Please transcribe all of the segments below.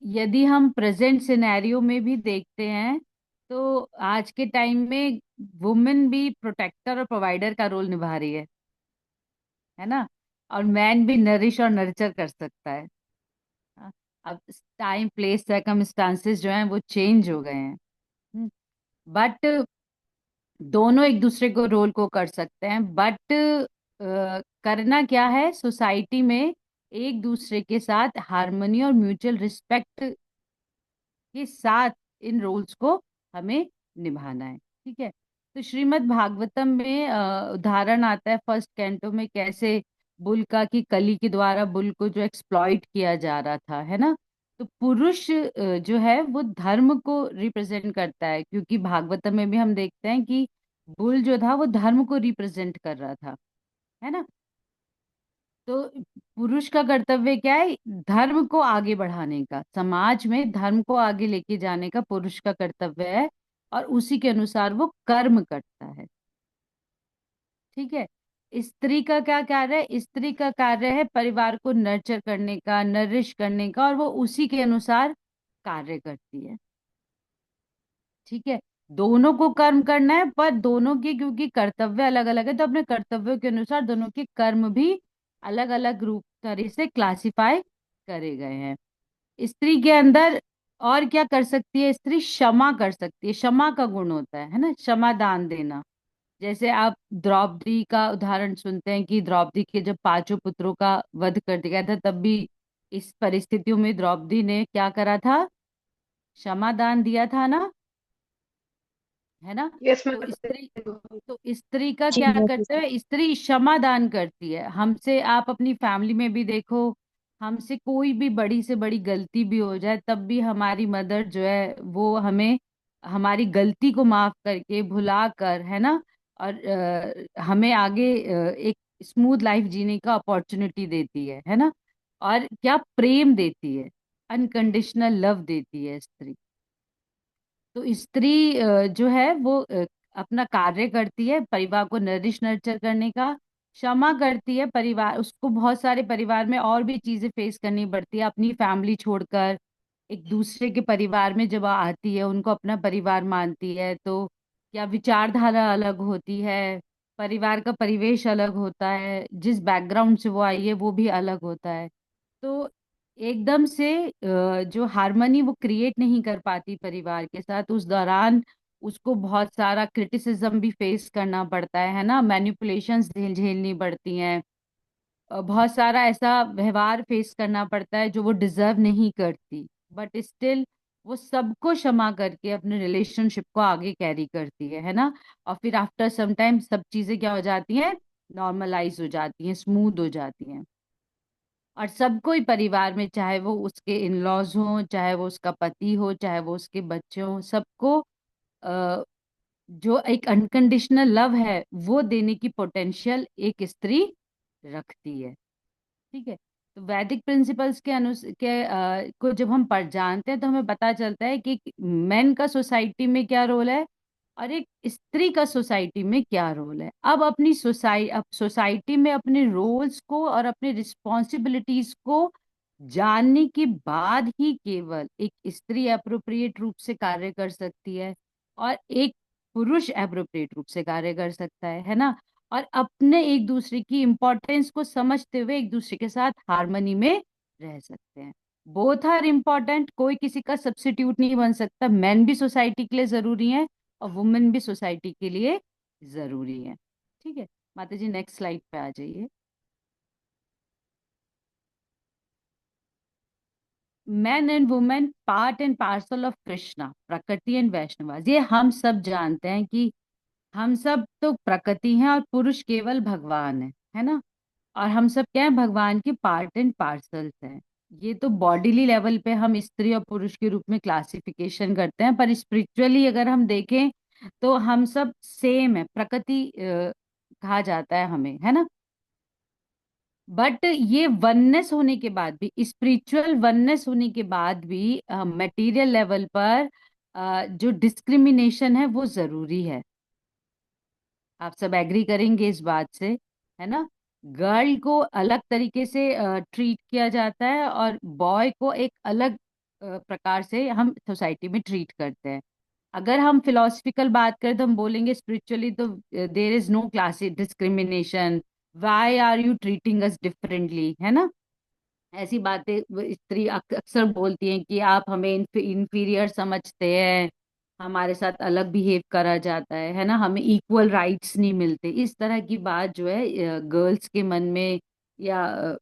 यदि हम present scenario में भी देखते हैं तो आज के टाइम में वुमेन भी प्रोटेक्टर और प्रोवाइडर का रोल निभा रही है ना। और मैन भी नरिश और नर्चर कर सकता है। हाँ, अब टाइम प्लेस सर्कमस्टांसेस जो हैं वो चेंज हो गए हैं। बट दोनों एक दूसरे को रोल को कर सकते हैं। बट करना क्या है, सोसाइटी में एक दूसरे के साथ हार्मनी और म्यूचुअल रिस्पेक्ट के साथ इन रोल्स को हमें निभाना है। ठीक है। तो श्रीमद् भागवतम में उदाहरण आता है फर्स्ट कैंटो में, कैसे बुल का की कली के द्वारा बुल को जो एक्सप्लॉइट किया जा रहा था, है ना। तो पुरुष जो है वो धर्म को रिप्रेजेंट करता है, क्योंकि भागवतम में भी हम देखते हैं कि बुल जो था वो धर्म को रिप्रेजेंट कर रहा था, है ना। तो पुरुष का कर्तव्य क्या है, धर्म को आगे बढ़ाने का, समाज में धर्म को आगे लेके जाने का पुरुष का कर्तव्य है। और उसी के अनुसार वो कर्म करता है। ठीक है। स्त्री का क्या कार्य है, स्त्री का कार्य है परिवार को नर्चर करने का, नरिश करने का, और वो उसी के अनुसार कार्य करती है। ठीक है। दोनों को कर्म करना है, पर दोनों के क्योंकि कर्तव्य अलग अलग है तो अपने कर्तव्यों के अनुसार दोनों के कर्म भी अलग अलग रूप तरह से क्लासिफाई करे गए हैं। स्त्री के अंदर और क्या कर सकती है, स्त्री क्षमा कर सकती है, क्षमा का गुण होता है ना, क्षमा दान देना। जैसे आप द्रौपदी का उदाहरण सुनते हैं कि द्रौपदी के जब पांचों पुत्रों का वध कर दिया गया था, तब भी इस परिस्थितियों में द्रौपदी ने क्या करा था, क्षमा दान दिया था ना, है ना। यस मैं तो करते स्त्री, हूँ। तो स्त्री का जी क्या मैं करते हैं, स्त्री क्षमा दान करती है हमसे। आप अपनी फैमिली में भी देखो, हमसे कोई भी बड़ी से बड़ी गलती भी हो जाए तब भी हमारी मदर जो है वो हमें हमारी गलती को माफ करके भुला कर, है ना, और हमें आगे एक स्मूथ लाइफ जीने का अपॉर्चुनिटी देती है ना। और क्या प्रेम देती है, अनकंडीशनल लव देती है स्त्री। तो स्त्री जो है वो अपना कार्य करती है परिवार को नरिश नर्चर करने का, क्षमा करती है परिवार, उसको बहुत सारे परिवार में और भी चीजें फेस करनी पड़ती है अपनी फैमिली छोड़कर। एक दूसरे के परिवार में जब आती है उनको अपना परिवार मानती है, तो क्या विचारधारा अलग होती है, परिवार का परिवेश अलग होता है, जिस बैकग्राउंड से वो आई है वो भी अलग होता है। तो एकदम से जो हारमोनी वो क्रिएट नहीं कर पाती परिवार के साथ, उस दौरान उसको बहुत सारा क्रिटिसिज्म भी फेस करना पड़ता है ना, मैनिपुलेशंस झेलनी पड़ती हैं। बहुत सारा ऐसा व्यवहार फेस करना पड़ता है जो वो डिजर्व नहीं करती, बट स्टिल वो सबको क्षमा करके अपने रिलेशनशिप को आगे कैरी करती है ना। और फिर आफ्टर सम टाइम सब चीजें क्या हो जाती हैं, नॉर्मलाइज हो जाती हैं, स्मूथ हो जाती हैं। और सबको ही परिवार में, चाहे वो उसके इन लॉज हो, चाहे वो उसका पति हो, चाहे वो उसके बच्चे हो, सबको अ, जो एक अनकंडीशनल लव है वो देने की पोटेंशियल एक स्त्री रखती है। ठीक है। तो वैदिक प्रिंसिपल्स के को जब हम पढ़ जानते हैं तो हमें पता चलता है कि मेन का सोसाइटी में क्या रोल है और एक स्त्री का सोसाइटी में क्या रोल है। अब सोसाइटी में अपने रोल्स को और अपने रिस्पॉन्सिबिलिटीज को जानने के बाद ही केवल एक स्त्री अप्रोप्रिएट रूप से कार्य कर सकती है और एक पुरुष अप्रोप्रिएट रूप से कार्य कर सकता है ना। और अपने एक दूसरे की इम्पोर्टेंस को समझते हुए एक दूसरे के साथ हार्मनी में रह सकते हैं। बोथ आर इम्पोर्टेंट, कोई किसी का सब्स्टिट्यूट नहीं बन सकता। मैन भी सोसाइटी के लिए जरूरी है और वुमेन भी सोसाइटी के लिए जरूरी है। ठीक है। माता जी नेक्स्ट स्लाइड पे आ जाइए। Man and women part and parcel of Krishna, प्रकृति एंड वैष्णव, ये हम सब जानते हैं कि हम सब तो प्रकृति हैं और पुरुष केवल भगवान है ना। और हम सब क्या है, भगवान की पार्ट एंड पार्सल्स हैं। ये तो बॉडीली लेवल पे हम स्त्री और पुरुष के रूप में क्लासिफिकेशन करते हैं, पर स्पिरिचुअली अगर हम देखें तो हम सब सेम है, प्रकृति कहा जाता है हमें, है ना। बट ये वननेस होने के बाद भी, स्पिरिचुअल वननेस होने के बाद भी मटेरियल लेवल पर जो डिस्क्रिमिनेशन है वो जरूरी है। आप सब एग्री करेंगे इस बात से, है ना। गर्ल को अलग तरीके से ट्रीट किया जाता है और बॉय को एक अलग प्रकार से हम सोसाइटी में ट्रीट करते हैं। अगर हम फिलोसफिकल बात करें तो हम बोलेंगे स्पिरिचुअली तो there is no class discrimination, why are you treating us differently, है ना। ऐसी बातें स्त्री अक्सर बोलती हैं कि आप हमें इंफीरियर समझते हैं, हमारे साथ अलग बिहेव करा जाता है ना, हमें इक्वल राइट्स नहीं मिलते। इस तरह की बात जो है गर्ल्स के मन में या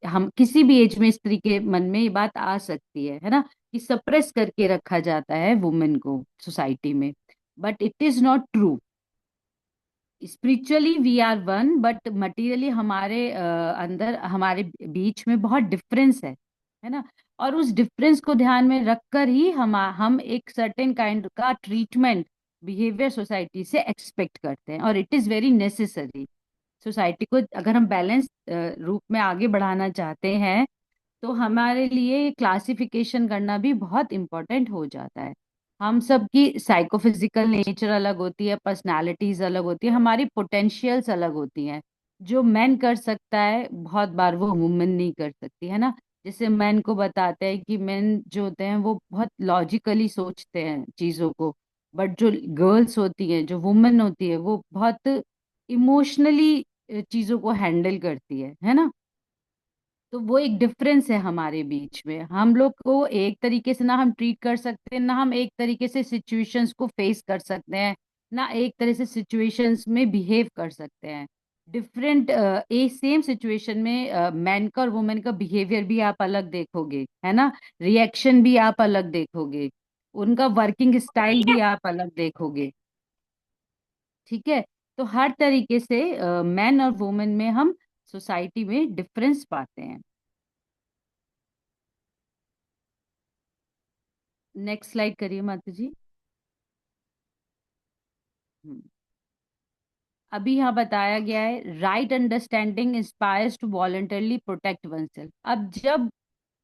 हम किसी भी एज में स्त्री के मन में ये बात आ सकती है ना, कि सप्रेस करके रखा जाता है वुमेन को सोसाइटी में। But it is not true. Spiritually we are one, but materially हमारे अंदर हमारे बीच में बहुत डिफरेंस है ना। और उस डिफरेंस को ध्यान में रखकर ही हम एक सर्टेन काइंड का ट्रीटमेंट बिहेवियर सोसाइटी से एक्सपेक्ट करते हैं, और it is very necessary. Society को अगर हम बैलेंस रूप में आगे बढ़ाना चाहते हैं तो हमारे लिए क्लासिफिकेशन करना भी बहुत इम्पोर्टेंट हो जाता है। हम सबकी साइकोफिजिकल नेचर अलग होती है, पर्सनालिटीज अलग होती है, हमारी पोटेंशियल्स अलग होती हैं। जो मैन कर सकता है बहुत बार वो वुमेन नहीं कर सकती, है ना। जैसे मैन को बताते हैं कि मैन जो होते हैं वो बहुत लॉजिकली सोचते हैं चीजों को, बट जो गर्ल्स होती हैं, जो वुमेन होती है, वो बहुत इमोशनली चीजों को हैंडल करती है ना। तो वो एक डिफरेंस है हमारे बीच में। हम लोग को एक तरीके से ना हम ट्रीट कर सकते हैं, ना हम एक तरीके से सिचुएशंस को फेस कर सकते हैं, ना एक तरह से सिचुएशंस में बिहेव कर सकते हैं। डिफरेंट एक सेम सिचुएशन में मैन का और वुमेन का बिहेवियर भी आप अलग देखोगे, है ना। रिएक्शन भी आप अलग देखोगे, उनका वर्किंग स्टाइल भी आप अलग देखोगे। ठीक है। तो हर तरीके से मैन और वुमेन में हम सोसाइटी में डिफरेंस पाते हैं। नेक्स्ट स्लाइड करिए माता जी। हम्म। अभी यहाँ बताया गया है right understanding inspires to voluntarily protect oneself. अब जब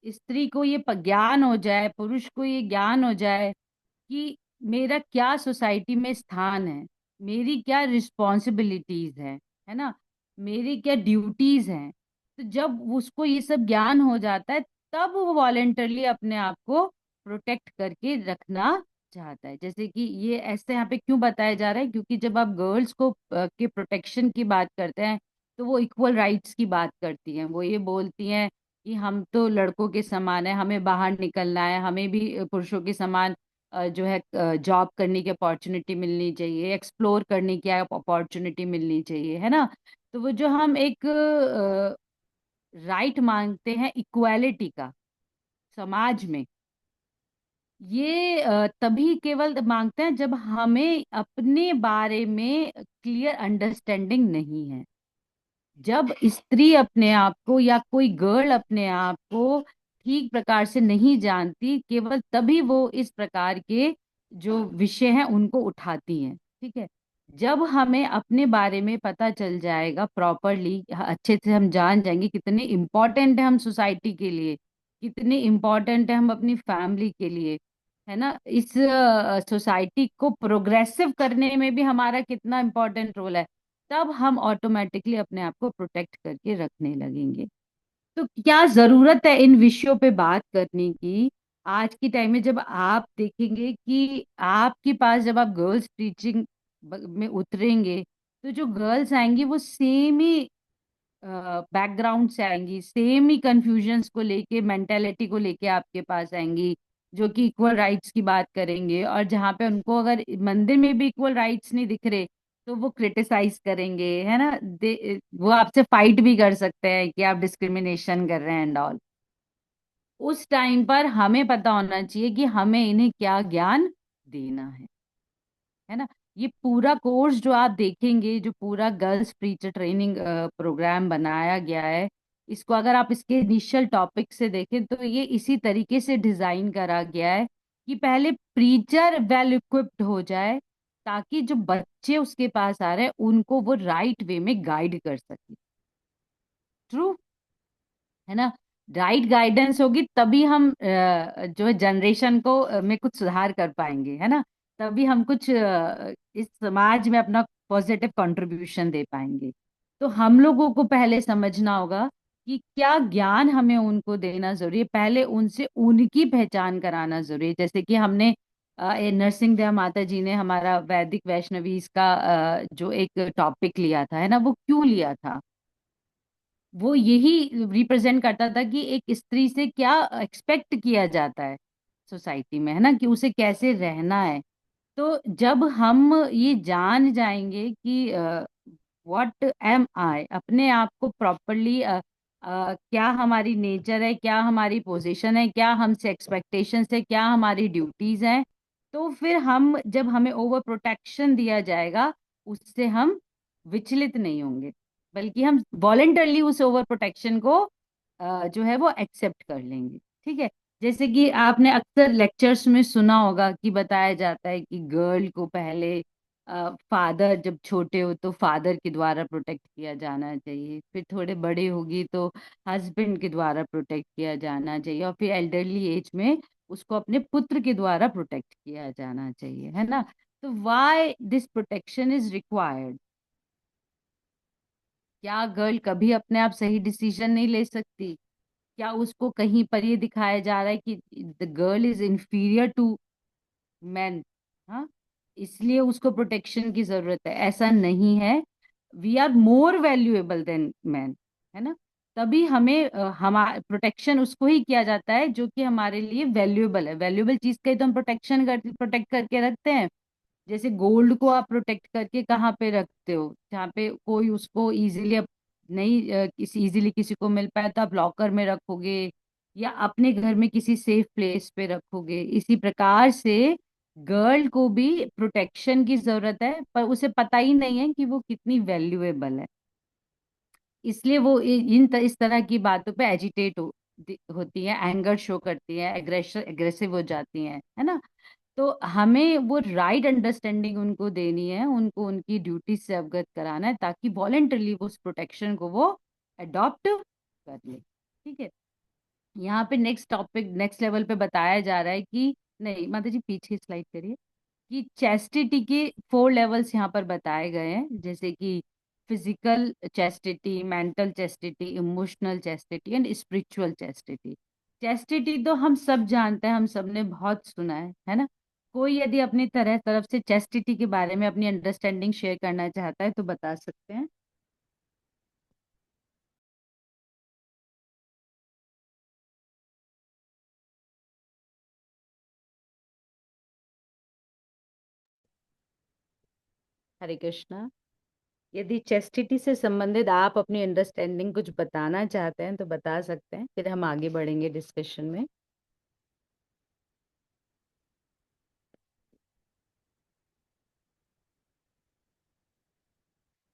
स्त्री को ये ज्ञान हो जाए, पुरुष को ये ज्ञान हो जाए कि मेरा क्या सोसाइटी में स्थान है, मेरी क्या रिस्पॉन्सिबिलिटीज है ना, मेरी क्या ड्यूटीज हैं, तो जब उसको ये सब ज्ञान हो जाता है तब वो वॉलेंटरली अपने आप को प्रोटेक्ट करके रखना चाहता है। जैसे कि ये ऐसे यहाँ पे क्यों बताया जा रहा है, क्योंकि जब आप गर्ल्स को के प्रोटेक्शन की बात करते हैं तो वो इक्वल राइट्स की बात करती हैं। वो ये बोलती हैं कि हम तो लड़कों के समान है, हमें बाहर निकलना है, हमें भी पुरुषों के समान जो है जॉब करने की अपॉर्चुनिटी मिलनी चाहिए, एक्सप्लोर करने की अपॉर्चुनिटी मिलनी चाहिए, है ना। तो वो जो हम एक राइट मांगते हैं इक्वालिटी का समाज में, ये तभी केवल मांगते हैं जब हमें अपने बारे में क्लियर अंडरस्टैंडिंग नहीं है। जब स्त्री अपने आप को या कोई गर्ल अपने आप को ठीक प्रकार से नहीं जानती, केवल तभी वो इस प्रकार के जो विषय हैं उनको उठाती हैं। ठीक है। जब हमें अपने बारे में पता चल जाएगा प्रॉपरली, अच्छे से हम जान जाएंगे कितने इम्पोर्टेंट है हम सोसाइटी के लिए, कितने इम्पोर्टेंट है हम अपनी फैमिली के लिए, है ना, इस सोसाइटी को प्रोग्रेसिव करने में भी हमारा कितना इम्पोर्टेंट रोल है, तब हम ऑटोमेटिकली अपने आप को प्रोटेक्ट करके रखने लगेंगे। तो क्या जरूरत है इन विषयों पे बात करने की आज की टाइम में, जब आप देखेंगे कि आपके पास जब आप गर्ल्स टीचिंग में उतरेंगे तो जो गर्ल्स आएंगी वो सेम ही बैकग्राउंड से आएंगी, सेम ही कंफ्यूजन्स को लेके, मेंटेलिटी को लेके आपके पास आएंगी, जो कि इक्वल राइट्स की बात करेंगे। और जहाँ पे उनको अगर मंदिर में भी इक्वल राइट्स नहीं दिख रहे तो वो क्रिटिसाइज करेंगे, है ना। वो आपसे फाइट भी कर सकते हैं कि आप डिस्क्रिमिनेशन कर रहे हैं एंड ऑल। उस टाइम पर हमें पता होना चाहिए कि हमें इन्हें क्या ज्ञान देना है ना। ये पूरा कोर्स जो आप देखेंगे, जो पूरा गर्ल्स प्रीचर ट्रेनिंग प्रोग्राम बनाया गया है, इसको अगर आप इसके इनिशियल टॉपिक से देखें तो ये इसी तरीके से डिजाइन करा गया है कि पहले प्रीचर वेल इक्विप्ड हो जाए, ताकि जो बच्चे उसके पास आ रहे हैं उनको वो राइट वे में गाइड कर सके। ट्रू, है ना। राइट गाइडेंस होगी तभी हम जो है जनरेशन को में कुछ सुधार कर पाएंगे, है ना। तभी हम कुछ इस समाज में अपना पॉजिटिव कंट्रीब्यूशन दे पाएंगे। तो हम लोगों को पहले समझना होगा कि क्या ज्ञान हमें उनको देना जरूरी है, पहले उनसे उनकी पहचान कराना जरूरी है। जैसे कि हमने नरसिंह दया माता जी ने हमारा वैदिक वैष्णवीज का जो एक टॉपिक लिया था, है ना, वो क्यों लिया था? वो यही रिप्रेजेंट करता था कि एक स्त्री से क्या एक्सपेक्ट किया जाता है सोसाइटी में, है ना, कि उसे कैसे रहना है। तो जब हम ये जान जाएंगे कि व्हाट एम आई, अपने आप को प्रॉपरली, क्या हमारी नेचर है, क्या हमारी पोजीशन है, क्या हमसे एक्सपेक्टेशंस है, क्या हमारी ड्यूटीज हैं, तो फिर हम, जब हमें ओवर प्रोटेक्शन दिया जाएगा, उससे हम विचलित नहीं होंगे, बल्कि हम वॉलेंटरली उस ओवर प्रोटेक्शन को जो है वो एक्सेप्ट कर लेंगे। ठीक है। जैसे कि आपने अक्सर लेक्चर्स में सुना होगा कि बताया जाता है कि गर्ल को पहले फादर, जब छोटे हो तो फादर के द्वारा प्रोटेक्ट किया जाना चाहिए, फिर थोड़े बड़े होगी तो हस्बैंड के द्वारा प्रोटेक्ट किया जाना चाहिए, और फिर एल्डरली एज में उसको अपने पुत्र के द्वारा प्रोटेक्ट किया जाना चाहिए, है ना। तो why this protection is required? क्या गर्ल कभी अपने आप सही डिसीजन नहीं ले सकती? क्या उसको कहीं पर ये दिखाया जा रहा है कि the girl is inferior to man? हाँ, इसलिए उसको प्रोटेक्शन की जरूरत है, ऐसा नहीं है। We are more valuable than man, है ना। तभी हमें हमारा प्रोटेक्शन उसको ही किया जाता है जो कि हमारे लिए वैल्यूएबल है। वैल्यूएबल चीज का ही तो हम प्रोटेक्ट करके रखते हैं। जैसे गोल्ड को आप प्रोटेक्ट करके कहाँ पे रखते हो? जहाँ पे कोई उसको इजीली नहीं, किसी इजीली किसी को मिल पाए तो आप लॉकर में रखोगे, या अपने घर में किसी सेफ प्लेस पे रखोगे। इसी प्रकार से गर्ल को भी प्रोटेक्शन की जरूरत है, पर उसे पता ही नहीं है कि वो कितनी वैल्यूएबल है। इसलिए वो इस तरह की बातों पे एजिटेट होती है, एंगर शो करती है, एग्रेसिव हो जाती हैं, है ना। तो हमें वो राइट अंडरस्टैंडिंग उनको देनी है, उनको उनकी ड्यूटी से अवगत कराना है, ताकि वॉलेंटरली वो उस प्रोटेक्शन को वो अडॉप्ट कर ले। ठीक है। यहाँ पे नेक्स्ट टॉपिक, नेक्स्ट लेवल पे बताया जा रहा है कि, नहीं माता जी पीछे स्लाइड करिए, कि चैस्टिटी के 4 लेवल्स यहाँ पर बताए गए हैं, जैसे कि physical chastity, mental chastity, emotional chastity and spiritual chastity. Chastity तो हम सब जानते हैं, हम सब ने बहुत सुना है ना। कोई यदि अपनी तरफ से चैस्टिटी के बारे में अपनी अंडरस्टैंडिंग शेयर करना चाहता है तो बता सकते हैं। हरे कृष्णा। यदि चेस्टिटी से संबंधित आप अपनी अंडरस्टैंडिंग कुछ बताना चाहते हैं तो बता सकते हैं, फिर हम आगे बढ़ेंगे डिस्कशन में।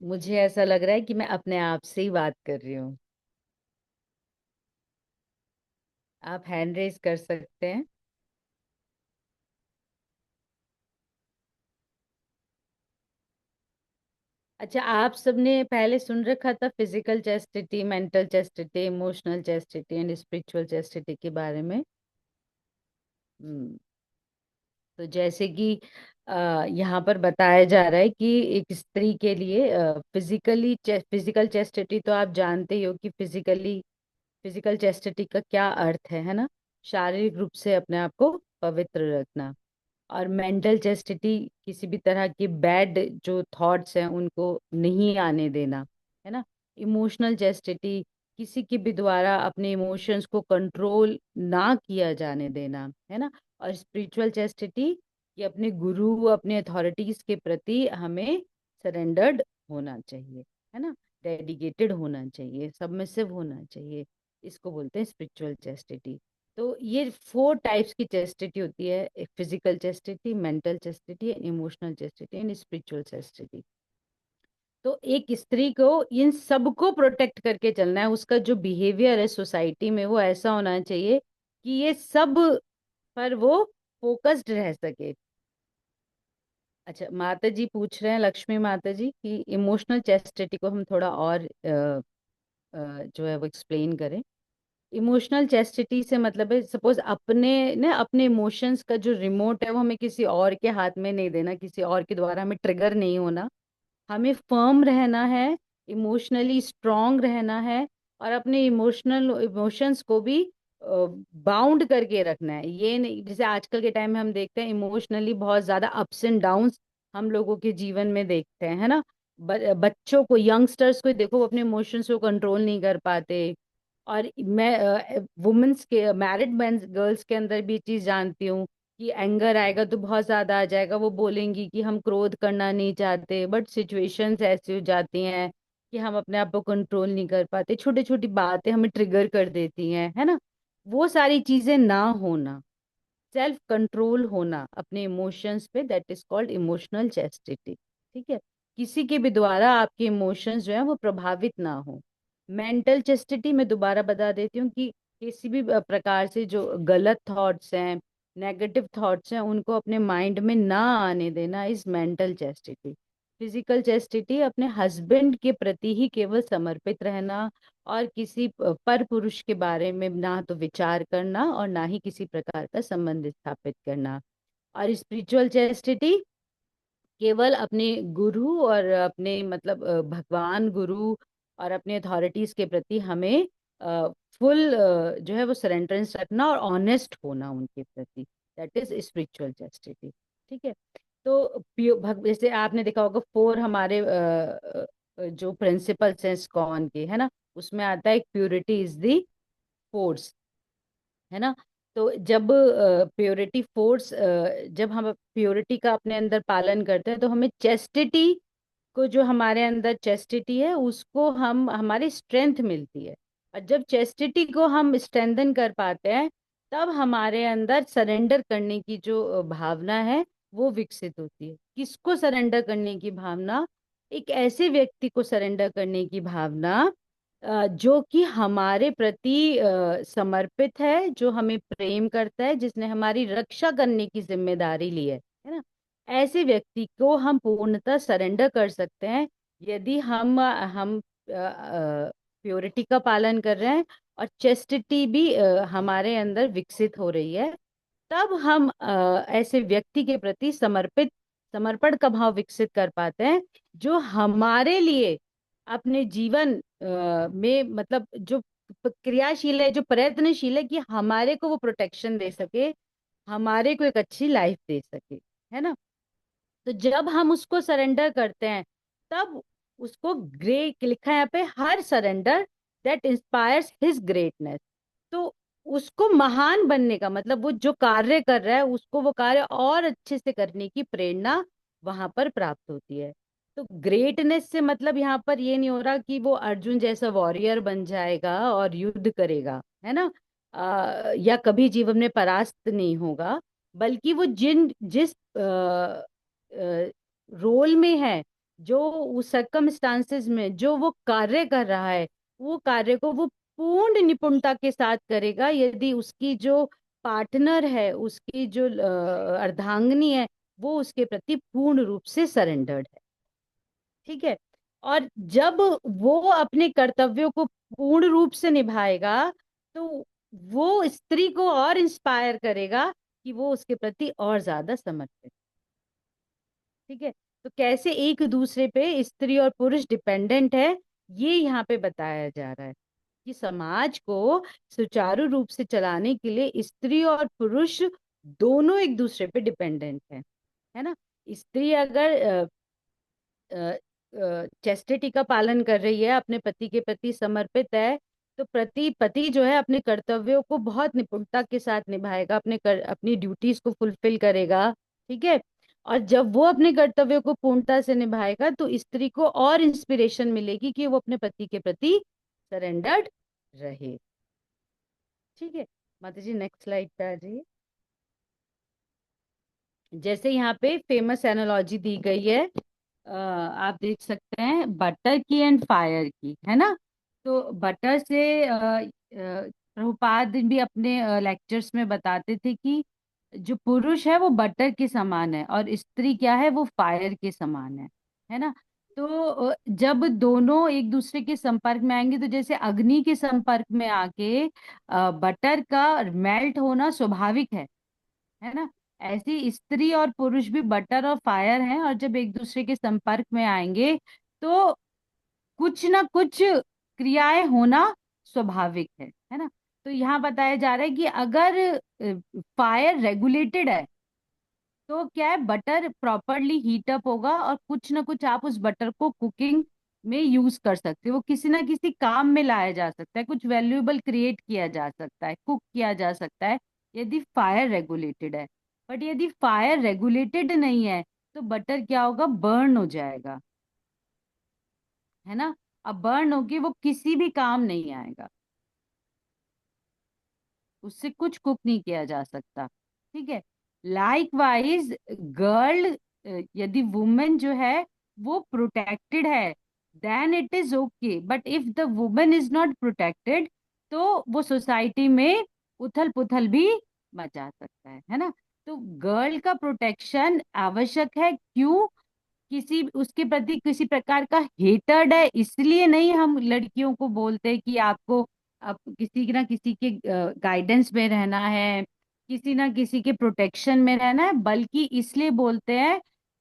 मुझे ऐसा लग रहा है कि मैं अपने आप से ही बात कर रही हूँ। आप हैंड रेज कर सकते हैं। अच्छा, आप सबने पहले सुन रखा था physical chastity, mental chastity, emotional chastity and spiritual chastity के बारे में। हम्म। तो जैसे कि यहाँ पर बताया जा रहा है कि एक स्त्री के लिए फिजिकल चेस्टिटी, तो आप जानते ही हो कि फिजिकल चेस्टिटी का क्या अर्थ है ना। शारीरिक रूप से अपने आप को पवित्र रखना। और मेंटल चेस्टिटी, किसी भी तरह की बैड जो थॉट्स हैं उनको नहीं आने देना, है ना। इमोशनल चेस्टिटी, किसी के भी द्वारा अपने इमोशंस को कंट्रोल ना किया जाने देना, है ना। और स्पिरिचुअल चेस्टिटी, कि अपने गुरु, अपने अथॉरिटीज के प्रति हमें सरेंडर्ड होना चाहिए, है ना। डेडिकेटेड होना चाहिए, सबमिसिव होना चाहिए। इसको बोलते हैं स्पिरिचुअल चेस्टिटी। तो ये 4 टाइप्स की चेस्टिटी होती है: physical chastity, mental chastity, emotional chastity and spiritual chastity. तो एक स्त्री को इन सबको प्रोटेक्ट करके चलना है। उसका जो बिहेवियर है सोसाइटी में वो ऐसा होना चाहिए कि ये सब पर वो फोकस्ड रह सके। अच्छा, माता जी पूछ रहे हैं, लक्ष्मी माता जी, कि इमोशनल चेस्टिटी को हम थोड़ा और जो है वो एक्सप्लेन करें। इमोशनल चेस्टिटी से मतलब है, सपोज अपने इमोशंस का जो रिमोट है वो हमें किसी और के हाथ में नहीं देना, किसी और के द्वारा हमें ट्रिगर नहीं होना। हमें फर्म रहना है, इमोशनली स्ट्रांग रहना है, और अपने इमोशंस को भी बाउंड करके रखना है। ये नहीं, जैसे आजकल के टाइम में हम देखते हैं इमोशनली बहुत ज्यादा अप्स एंड डाउन्स हम लोगों के जीवन में देखते हैं, है ना। बच्चों को, यंगस्टर्स को देखो, वो अपने इमोशंस को कंट्रोल नहीं कर पाते। और मैं वुमेन्स के, मैरिड गर्ल्स के अंदर भी ये चीज जानती हूँ कि एंगर आएगा तो बहुत ज्यादा आ जाएगा, वो बोलेंगी कि हम क्रोध करना नहीं चाहते, बट सिचुएशंस ऐसी हो जाती हैं कि हम अपने आप को कंट्रोल नहीं कर पाते, छोटी छोटी बातें हमें ट्रिगर कर देती हैं, है ना। वो सारी चीजें ना होना, सेल्फ कंट्रोल होना अपने इमोशंस पे, that is called emotional chastity. ठीक है। किसी के भी द्वारा आपके इमोशंस जो है वो प्रभावित ना हो। मेंटल चेस्टिटी मैं दोबारा बता देती हूँ कि किसी भी प्रकार से जो गलत थॉट्स हैं, नेगेटिव थॉट्स हैं, उनको अपने माइंड में ना आने देना is mental chastity. Physical chastity अपने हस्बैंड के प्रति ही केवल समर्पित रहना, और किसी पर पुरुष के बारे में ना तो विचार करना और ना ही किसी प्रकार का संबंध स्थापित करना। और स्पिरिचुअल चेस्टिटी केवल अपने गुरु और अपने मतलब भगवान गुरु और अपने अथॉरिटीज के प्रति हमें फुल जो है वो सरेंडरेंस रखना और ऑनेस्ट होना उनके प्रति, दैट इज स्पिरिचुअल चेस्टिटी। ठीक है। तो जैसे आपने देखा होगा, फोर हमारे जो प्रिंसिपल्स हैं इस्कॉन के, है ना, उसमें आता है प्योरिटी इज दी फोर्स, है ना। तो जब प्योरिटी फोर्स, जब हम प्योरिटी का अपने अंदर पालन करते हैं तो हमें चेस्टिटी को, जो हमारे अंदर चेस्टिटी है उसको हम, हमारी स्ट्रेंथ मिलती है। और जब चेस्टिटी को हम स्ट्रेंथन कर पाते हैं, तब हमारे अंदर सरेंडर करने की जो भावना है वो विकसित होती है। किसको सरेंडर करने की भावना? एक ऐसे व्यक्ति को सरेंडर करने की भावना जो कि हमारे प्रति समर्पित है, जो हमें प्रेम करता है, जिसने हमारी रक्षा करने की जिम्मेदारी ली है ना। ऐसे व्यक्ति को हम पूर्णतः सरेंडर कर सकते हैं यदि हम प्योरिटी का पालन कर रहे हैं और चेस्टिटी भी हमारे अंदर विकसित हो रही है। तब हम ऐसे व्यक्ति के प्रति समर्पण का भाव विकसित कर पाते हैं, जो हमारे लिए अपने जीवन में मतलब जो क्रियाशील है, जो प्रयत्नशील है कि हमारे को वो प्रोटेक्शन दे सके, हमारे को एक अच्छी लाइफ दे सके, है ना। तो जब हम उसको सरेंडर करते हैं, तब उसको ग्रे लिखा है यहाँ पे, her surrender that inspires his greatness. तो उसको महान बनने का मतलब, वो जो कार्य कर रहा है उसको वो कार्य और अच्छे से करने की प्रेरणा वहां पर प्राप्त होती है। तो ग्रेटनेस से मतलब यहाँ पर ये नहीं हो रहा कि वो अर्जुन जैसा वॉरियर बन जाएगा और युद्ध करेगा, है ना, या कभी जीवन में परास्त नहीं होगा। बल्कि वो जिस रोल में है, जो उस सर्कमस्टांसेस में जो वो कार्य कर रहा है, वो कार्य को वो पूर्ण निपुणता के साथ करेगा यदि उसकी जो पार्टनर है, उसकी जो अर्धांगिनी है, वो उसके प्रति पूर्ण रूप से सरेंडर्ड है। ठीक है। और जब वो अपने कर्तव्यों को पूर्ण रूप से निभाएगा, तो वो स्त्री को और इंस्पायर करेगा कि वो उसके प्रति और ज्यादा समर्पित। ठीक है। तो कैसे एक दूसरे पे स्त्री और पुरुष डिपेंडेंट है, ये यहाँ पे बताया जा रहा है कि समाज को सुचारू रूप से चलाने के लिए स्त्री और पुरुष दोनों एक दूसरे पे डिपेंडेंट है ना। स्त्री अगर चेस्टिटी का पालन कर रही है, अपने पति के प्रति समर्पित है, तो पति जो है अपने कर्तव्यों को बहुत निपुणता के साथ निभाएगा, अपनी ड्यूटीज को फुलफिल करेगा। ठीक है। और जब वो अपने कर्तव्यों को पूर्णता से निभाएगा, तो स्त्री को और इंस्पिरेशन मिलेगी कि वो अपने पति के प्रति सरेंडर्ड रहे। ठीक है। माता जी नेक्स्ट स्लाइड पे आ जाइए। जैसे यहाँ पे फेमस एनालॉजी दी गई है, आप देख सकते हैं बटर की एंड फायर की, है ना। तो बटर से प्रभुपाद भी अपने लेक्चर्स में बताते थे कि जो पुरुष है वो बटर के समान है और स्त्री क्या है, वो फायर के समान है ना। तो जब दोनों एक दूसरे के संपर्क में आएंगे, तो जैसे अग्नि के संपर्क में आके बटर का मेल्ट होना स्वाभाविक है ना, ऐसी स्त्री और पुरुष भी बटर और फायर हैं, और जब एक दूसरे के संपर्क में आएंगे तो कुछ ना कुछ क्रियाएं होना स्वाभाविक है ना। तो यहाँ बताया जा रहा है कि अगर फायर रेगुलेटेड है तो क्या है, बटर प्रॉपरली हीट अप होगा और कुछ ना कुछ आप उस बटर को कुकिंग में यूज कर सकते हो, वो किसी ना किसी काम में लाया जा सकता है, कुछ वैल्यूएबल क्रिएट किया जा सकता है, कुक किया जा सकता है, यदि फायर रेगुलेटेड है। बट यदि फायर रेगुलेटेड नहीं है तो बटर क्या होगा, बर्न हो जाएगा, है ना। अब बर्न होगी वो किसी भी काम नहीं आएगा, उससे कुछ कुक नहीं किया जा सकता। ठीक है। लाइक वाइज गर्ल, यदि वुमेन जो है वो प्रोटेक्टेड है then it is okay, but if the women is not protected तो वो सोसाइटी में उथल पुथल भी मचा सकता है ना। तो गर्ल का प्रोटेक्शन आवश्यक है, क्यों, किसी उसके प्रति किसी प्रकार का हेटर्ड है इसलिए नहीं हम लड़कियों को बोलते हैं कि आपको अब किसी ना किसी के गाइडेंस में रहना है, किसी ना किसी के प्रोटेक्शन में रहना है, बल्कि इसलिए बोलते हैं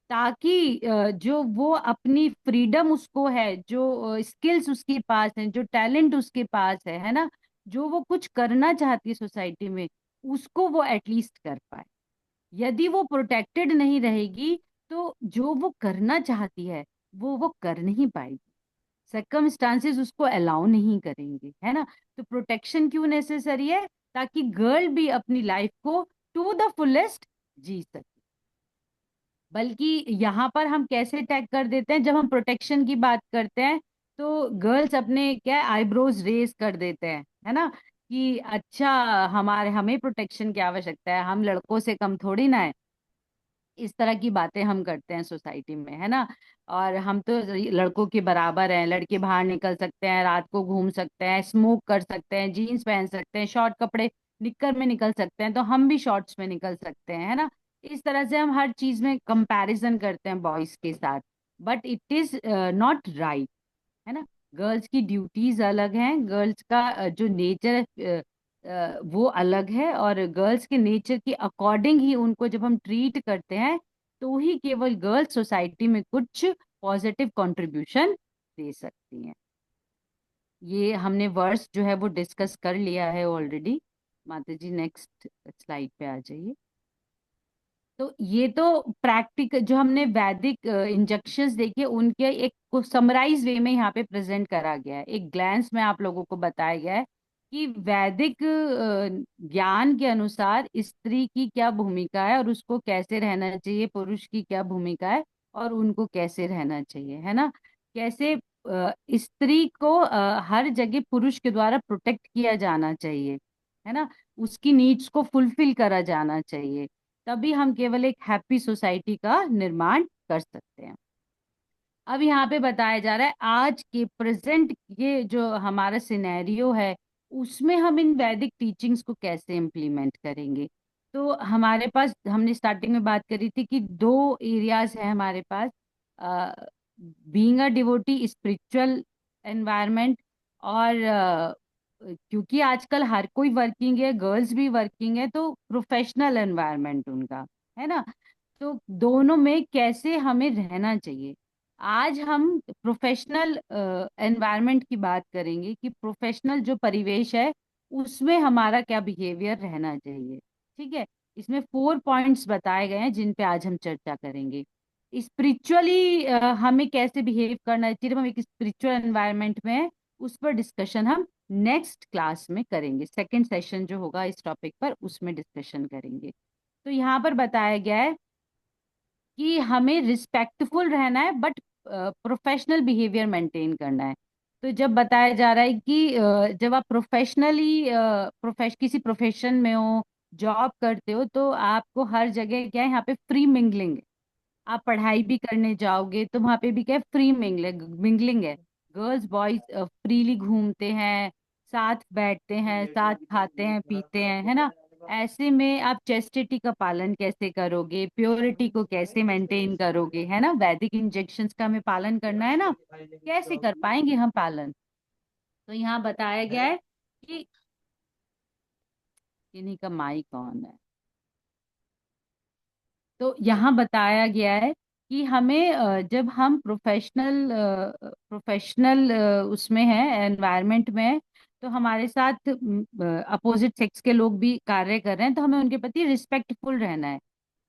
ताकि जो वो अपनी फ्रीडम उसको है, जो स्किल्स उसके पास हैं, जो टैलेंट उसके पास है ना, जो वो कुछ करना चाहती है सोसाइटी में, उसको वो एटलीस्ट कर पाए। यदि वो प्रोटेक्टेड नहीं रहेगी तो जो वो करना चाहती है वो कर नहीं पाएगी, सर्कमस्टांसेस उसको अलाउ नहीं करेंगे, है ना। तो प्रोटेक्शन क्यों नेसेसरी है, ताकि गर्ल भी अपनी लाइफ को टू द फुलेस्ट जी सके। बल्कि यहाँ पर हम कैसे टैग कर देते हैं, जब हम प्रोटेक्शन की बात करते हैं तो गर्ल्स अपने क्या आईब्रोज रेज कर देते हैं, है ना, कि अच्छा हमारे हमें प्रोटेक्शन की आवश्यकता है, हम लड़कों से कम थोड़ी ना है। इस तरह की बातें हम करते हैं सोसाइटी में, है ना। और हम तो लड़कों के बराबर हैं, लड़के बाहर निकल सकते हैं, रात को घूम सकते हैं, स्मोक कर सकते हैं, जीन्स पहन सकते हैं, शॉर्ट कपड़े निक्कर में निकल सकते हैं, तो हम भी शॉर्ट्स में निकल सकते हैं, है ना। इस तरह से हम हर चीज में कंपैरिजन करते हैं बॉयज के साथ, but it is not right, है ना। गर्ल्स की ड्यूटीज अलग हैं, गर्ल्स का जो नेचर है वो अलग है, और गर्ल्स के नेचर के अकॉर्डिंग ही उनको जब हम ट्रीट करते हैं तो ही केवल गर्ल्स सोसाइटी में कुछ पॉजिटिव कंट्रीब्यूशन दे सकती हैं। ये हमने वर्ड्स जो है वो डिस्कस कर लिया है ऑलरेडी। माता जी नेक्स्ट स्लाइड पे आ जाइए। तो ये तो प्रैक्टिकल जो हमने वैदिक इंजेक्शंस देखे उनके एक को समराइज वे में यहाँ पे प्रेजेंट करा गया है, एक ग्लैंस में आप लोगों को बताया गया है कि वैदिक ज्ञान के अनुसार स्त्री की क्या भूमिका है और उसको कैसे रहना चाहिए, पुरुष की क्या भूमिका है और उनको कैसे रहना चाहिए, है ना। कैसे स्त्री को हर जगह पुरुष के द्वारा प्रोटेक्ट किया जाना चाहिए, है ना, उसकी नीड्स को फुलफिल करा जाना चाहिए, तभी हम केवल एक हैप्पी सोसाइटी का निर्माण कर सकते हैं। अब यहाँ पे बताया जा रहा है आज के प्रेजेंट ये जो हमारा सिनेरियो है उसमें हम इन वैदिक टीचिंग्स को कैसे इम्प्लीमेंट करेंगे। तो हमारे पास, हमने स्टार्टिंग में बात करी थी कि दो एरियाज है हमारे पास, being a devotee spiritual environment, और क्योंकि आजकल हर कोई वर्किंग है, गर्ल्स भी वर्किंग है, तो प्रोफेशनल एनवायरनमेंट उनका, है ना। तो दोनों में कैसे हमें रहना चाहिए, आज हम प्रोफेशनल एनवायरनमेंट की बात करेंगे कि प्रोफेशनल जो परिवेश है उसमें हमारा क्या बिहेवियर रहना चाहिए। ठीक है। इसमें 4 पॉइंट्स बताए गए हैं जिन पे आज हम चर्चा करेंगे। स्पिरिचुअली हमें कैसे बिहेव करना चाहिए जब हम एक स्पिरिचुअल एनवायरनमेंट में हैं, उस पर डिस्कशन हम नेक्स्ट क्लास में करेंगे, सेकंड सेशन जो होगा इस टॉपिक पर उसमें डिस्कशन करेंगे। तो यहाँ पर बताया गया है कि हमें रिस्पेक्टफुल रहना है बट प्रोफेशनल बिहेवियर मेंटेन करना है। तो जब बताया जा रहा है कि जब आप प्रोफेशनली किसी प्रोफेशन में हो, जॉब करते हो, तो आपको हर जगह क्या है, यहाँ पे फ्री मिंगलिंग, आप पढ़ाई भी करने जाओगे तो वहां पे भी क्या है, फ्री मिंगलिंग है। गर्ल्स बॉयज फ्रीली घूमते हैं, साथ बैठते हैं, साथ खाते हैं पीते हैं, है ना। ऐसे में आप चेस्टिटी का पालन कैसे करोगे, प्योरिटी को कैसे मेंटेन करोगे, है ना, वैदिक इंजेक्शंस का हमें पालन करना है ना, कैसे कर पाएंगे हम पालन। तो यहाँ बताया गया है कि इन्हीं का माई कौन है। तो यहाँ बताया गया है कि हमें जब हम प्रोफेशनल उसमें है, एनवायरनमेंट में है, तो हमारे साथ अपोजिट सेक्स के लोग भी कार्य कर रहे हैं, तो हमें उनके प्रति रिस्पेक्टफुल रहना है।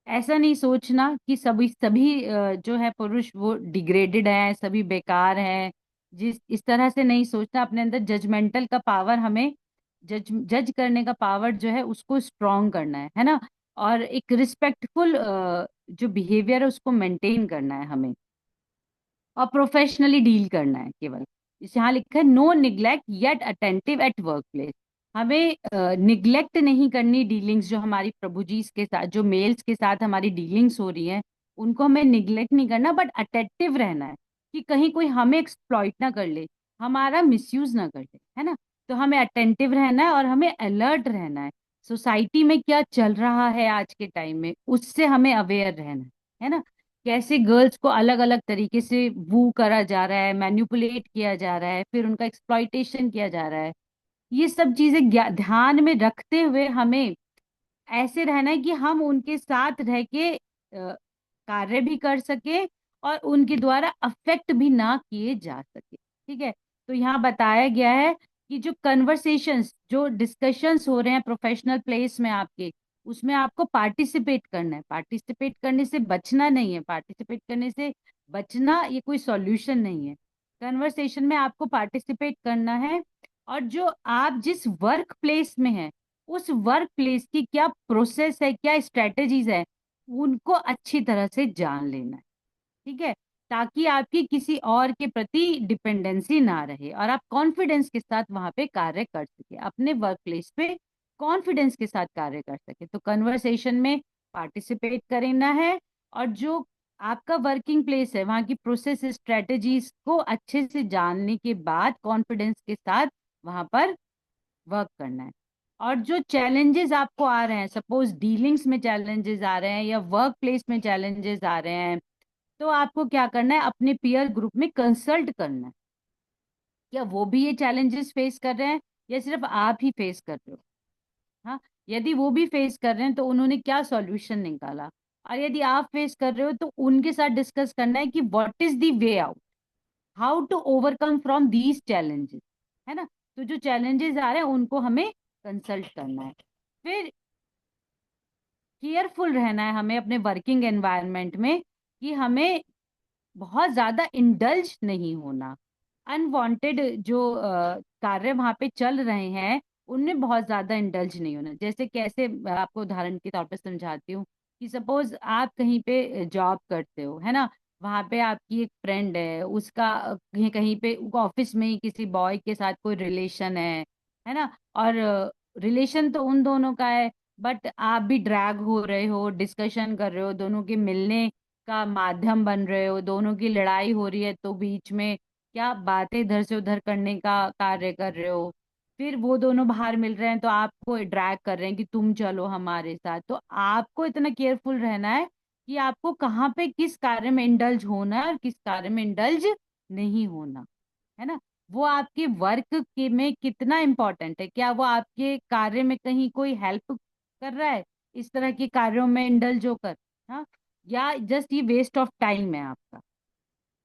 ऐसा नहीं सोचना कि सभी सभी जो है पुरुष वो डिग्रेडेड हैं, सभी बेकार हैं। जिस इस तरह से नहीं सोचना। अपने अंदर जजमेंटल का पावर, हमें जज जज करने का पावर जो है उसको स्ट्रांग करना है ना। और एक रिस्पेक्टफुल जो बिहेवियर है उसको मेंटेन करना है हमें, और प्रोफेशनली डील करना है केवल। इसे यहाँ लिखा है no neglect yet attentive at work place. हमें निग्लेक्ट नहीं करनी डीलिंग्स, जो हमारी प्रभु जी के साथ, जो मेल्स के साथ हमारी डीलिंग्स हो रही हैं, उनको हमें निग्लेक्ट नहीं करना, बट अटेंटिव रहना है कि कहीं कोई हमें एक्सप्लॉइट ना कर ले, हमारा मिसयूज ना कर ले, है ना। तो हमें अटेंटिव रहना है और हमें अलर्ट रहना है। सोसाइटी में क्या चल रहा है आज के टाइम में, उससे हमें अवेयर रहना है ना। कैसे गर्ल्स को अलग अलग तरीके से वू करा जा रहा है, मैन्युपुलेट किया जा रहा है, फिर उनका एक्सप्लॉइटेशन किया जा रहा है। ये सब चीजें ध्यान में रखते हुए हमें ऐसे रहना है कि हम उनके साथ रह के कार्य भी कर सके और उनके द्वारा अफेक्ट भी ना किए जा सके। ठीक है। तो यहाँ बताया गया है कि जो कन्वर्सेशंस, जो डिस्कशंस हो रहे हैं प्रोफेशनल प्लेस में आपके, उसमें आपको पार्टिसिपेट करना है। पार्टिसिपेट करने से बचना नहीं है। पार्टिसिपेट करने से बचना ये कोई सॉल्यूशन नहीं है। कन्वर्सेशन में आपको पार्टिसिपेट करना है। और जो आप जिस वर्क प्लेस में हैं, उस वर्क प्लेस की क्या प्रोसेस है, क्या स्ट्रेटेजीज है, उनको अच्छी तरह से जान लेना है। ठीक है। ताकि आपकी किसी और के प्रति डिपेंडेंसी ना रहे और आप कॉन्फिडेंस के साथ वहां पे कार्य कर सके, अपने वर्क प्लेस पे कॉन्फिडेंस के साथ कार्य कर सके। तो कन्वर्सेशन में पार्टिसिपेट करना है। और जो आपका वर्किंग प्लेस है, वहां की प्रोसेस स्ट्रेटेजीज को अच्छे से जानने के बाद कॉन्फिडेंस के साथ वहां पर वर्क करना है। और जो चैलेंजेस आपको आ रहे हैं, सपोज डीलिंग्स में चैलेंजेस आ रहे हैं या वर्क प्लेस में चैलेंजेस आ रहे हैं, तो आपको क्या करना है, अपने पीयर ग्रुप में कंसल्ट करना है। क्या वो भी ये चैलेंजेस फेस कर रहे हैं या सिर्फ आप ही फेस कर रहे हो। हाँ। यदि वो भी फेस कर रहे हैं तो उन्होंने क्या सॉल्यूशन निकाला, और यदि आप फेस कर रहे हो तो उनके साथ डिस्कस करना है कि what is the way out, how to overcome from these challenges, है ना। तो जो चैलेंजेस आ रहे हैं उनको हमें कंसल्ट करना है। फिर केयरफुल रहना है हमें अपने वर्किंग एनवायरनमेंट में, कि हमें बहुत ज्यादा इंडल्ज नहीं होना। अनवांटेड जो कार्य वहां पे चल रहे हैं उनमें बहुत ज्यादा इंडल्ज नहीं होना। जैसे कैसे, मैं आपको उदाहरण के तौर पे समझाती हूँ कि सपोज आप कहीं पे जॉब करते हो, है ना। वहां पे आपकी एक फ्रेंड है, उसका कहीं कहीं पे ऑफिस में ही किसी बॉय के साथ कोई रिलेशन है ना। और रिलेशन तो उन दोनों का है, बट आप भी ड्रैग हो रहे हो, डिस्कशन कर रहे हो, दोनों के मिलने का माध्यम बन रहे हो, दोनों की लड़ाई हो रही है तो बीच में क्या बातें इधर से उधर करने का कार्य कर रहे हो। फिर वो दोनों बाहर मिल रहे हैं तो आपको ड्रैग कर रहे हैं कि तुम चलो हमारे साथ। तो आपको इतना केयरफुल रहना है कि आपको कहाँ पे किस कार्य में इंडल्ज होना है और किस कार्य में इंडल्ज नहीं होना, है ना। वो आपके वर्क के में कितना इंपॉर्टेंट है, क्या वो आपके कार्य में कहीं कोई हेल्प कर रहा है इस तरह के कार्यों में इंडल्ज होकर, हाँ, या जस्ट ये वेस्ट ऑफ टाइम है आपका।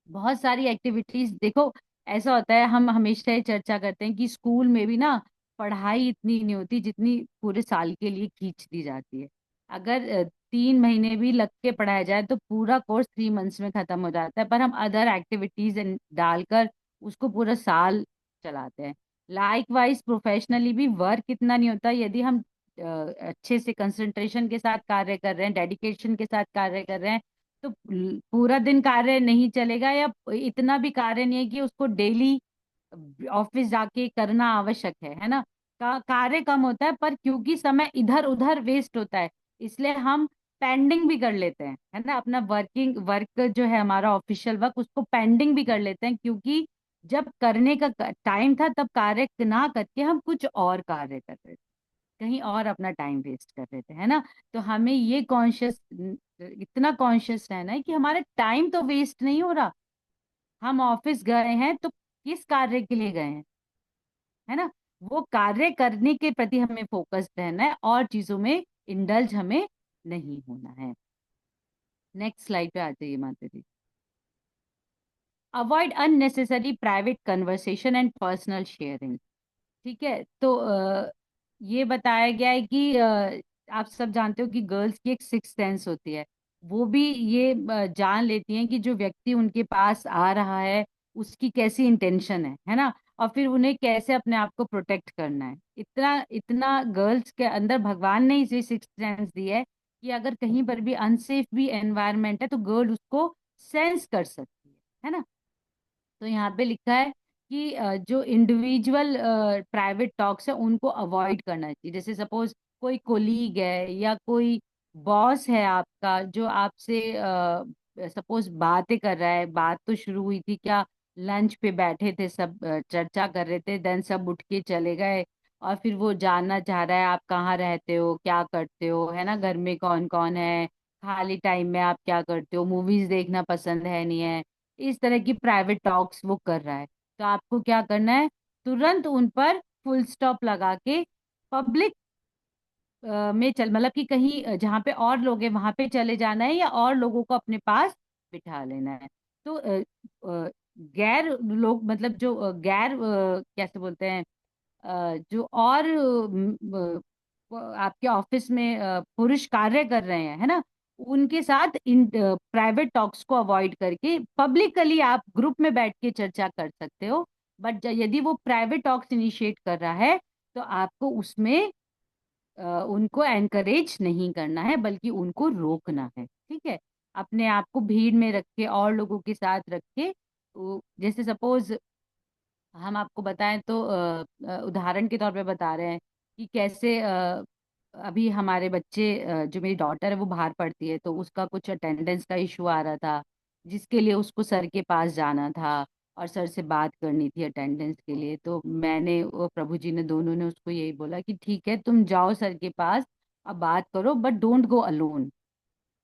बहुत सारी एक्टिविटीज देखो, ऐसा होता है, हम हमेशा ये चर्चा करते हैं कि स्कूल में भी ना पढ़ाई इतनी नहीं होती जितनी पूरे साल के लिए खींच दी जाती है। अगर 3 महीने भी लग के पढ़ाया जाए तो पूरा कोर्स 3 मंथ्स में खत्म हो जाता है, पर हम अदर एक्टिविटीज डालकर उसको पूरा साल चलाते हैं। लाइक वाइज प्रोफेशनली भी वर्क इतना नहीं होता। यदि हम अच्छे से कंसंट्रेशन के साथ कार्य कर रहे हैं, डेडिकेशन के साथ कार्य कर रहे हैं, तो पूरा दिन कार्य नहीं चलेगा, या इतना भी कार्य नहीं है कि उसको डेली ऑफिस जाके करना आवश्यक है ना। कार्य कम होता है, पर क्योंकि समय इधर उधर वेस्ट होता है, इसलिए हम पेंडिंग भी कर लेते हैं, है ना। अपना वर्किंग वर्क जो है हमारा ऑफिशियल वर्क, उसको पेंडिंग भी कर लेते हैं, क्योंकि जब करने का टाइम था तब कार्य ना करके हम कुछ और कार्य कर रहे थे, कहीं और अपना टाइम वेस्ट कर रहे थे, है ना। तो हमें ये कॉन्शियस, इतना कॉन्शियस रहना है कि हमारा टाइम तो वेस्ट नहीं हो रहा। हम ऑफिस गए हैं तो किस कार्य के लिए गए हैं, है ना। वो कार्य करने के प्रति हमें फोकस रहना है और चीजों में इंडल्ज हमें नहीं होना है। नेक्स्ट स्लाइड पे आ जाइए माता जी। Avoid unnecessary private conversation and personal sharing. ठीक है। तो ये बताया गया है कि आप सब जानते हो कि गर्ल्स की एक सिक्स सेंस होती है। वो भी ये जान लेती हैं कि जो व्यक्ति उनके पास आ रहा है उसकी कैसी इंटेंशन है ना। और फिर उन्हें कैसे अपने आप को प्रोटेक्ट करना है। इतना इतना गर्ल्स के अंदर भगवान ने इसे सिक्स सेंस दी है कि अगर कहीं पर भी अनसेफ भी एनवायरनमेंट है तो गर्ल उसको सेंस कर सकती है ना। तो यहाँ पे लिखा है कि जो इंडिविजुअल प्राइवेट टॉक्स है उनको अवॉइड करना चाहिए। जैसे सपोज कोई कोलीग है या कोई बॉस है आपका जो आपसे सपोज बातें कर रहा है। बात तो शुरू हुई थी क्या, लंच पे बैठे थे सब, चर्चा कर रहे थे, देन सब उठ के चले गए। और फिर वो जानना चाह रहा है आप कहाँ रहते हो, क्या करते हो, है ना, घर में कौन कौन है, खाली टाइम में आप क्या करते हो, मूवीज देखना पसंद है नहीं है। इस तरह की प्राइवेट टॉक्स वो कर रहा है। तो आपको क्या करना है, तुरंत उन पर फुल स्टॉप लगा के पब्लिक में चल, मतलब कि कहीं जहाँ पे और लोग हैं वहां पे चले जाना है या और लोगों को अपने पास बिठा लेना है। तो गैर लोग, मतलब जो गैर कैसे बोलते हैं, जो और आपके ऑफिस में पुरुष कार्य कर रहे हैं, है ना, उनके साथ इन प्राइवेट टॉक्स को अवॉइड करके पब्लिकली आप ग्रुप में बैठ के चर्चा कर सकते हो। बट यदि वो प्राइवेट टॉक्स इनिशिएट कर रहा है तो आपको उसमें उनको एनकरेज नहीं करना है बल्कि उनको रोकना है। ठीक है। अपने आप को भीड़ में रख के और लोगों के साथ रख के, जैसे सपोज हम आपको बताएं तो उदाहरण के तौर पे बता रहे हैं कि कैसे अभी हमारे बच्चे, जो मेरी डॉटर है वो बाहर पढ़ती है तो उसका कुछ अटेंडेंस का इशू आ रहा था, जिसके लिए उसको सर के पास जाना था और सर से बात करनी थी अटेंडेंस के लिए। तो मैंने, वो प्रभु जी ने, दोनों ने उसको यही बोला कि ठीक है तुम जाओ सर के पास, अब बात करो, बट डोंट गो अलोन,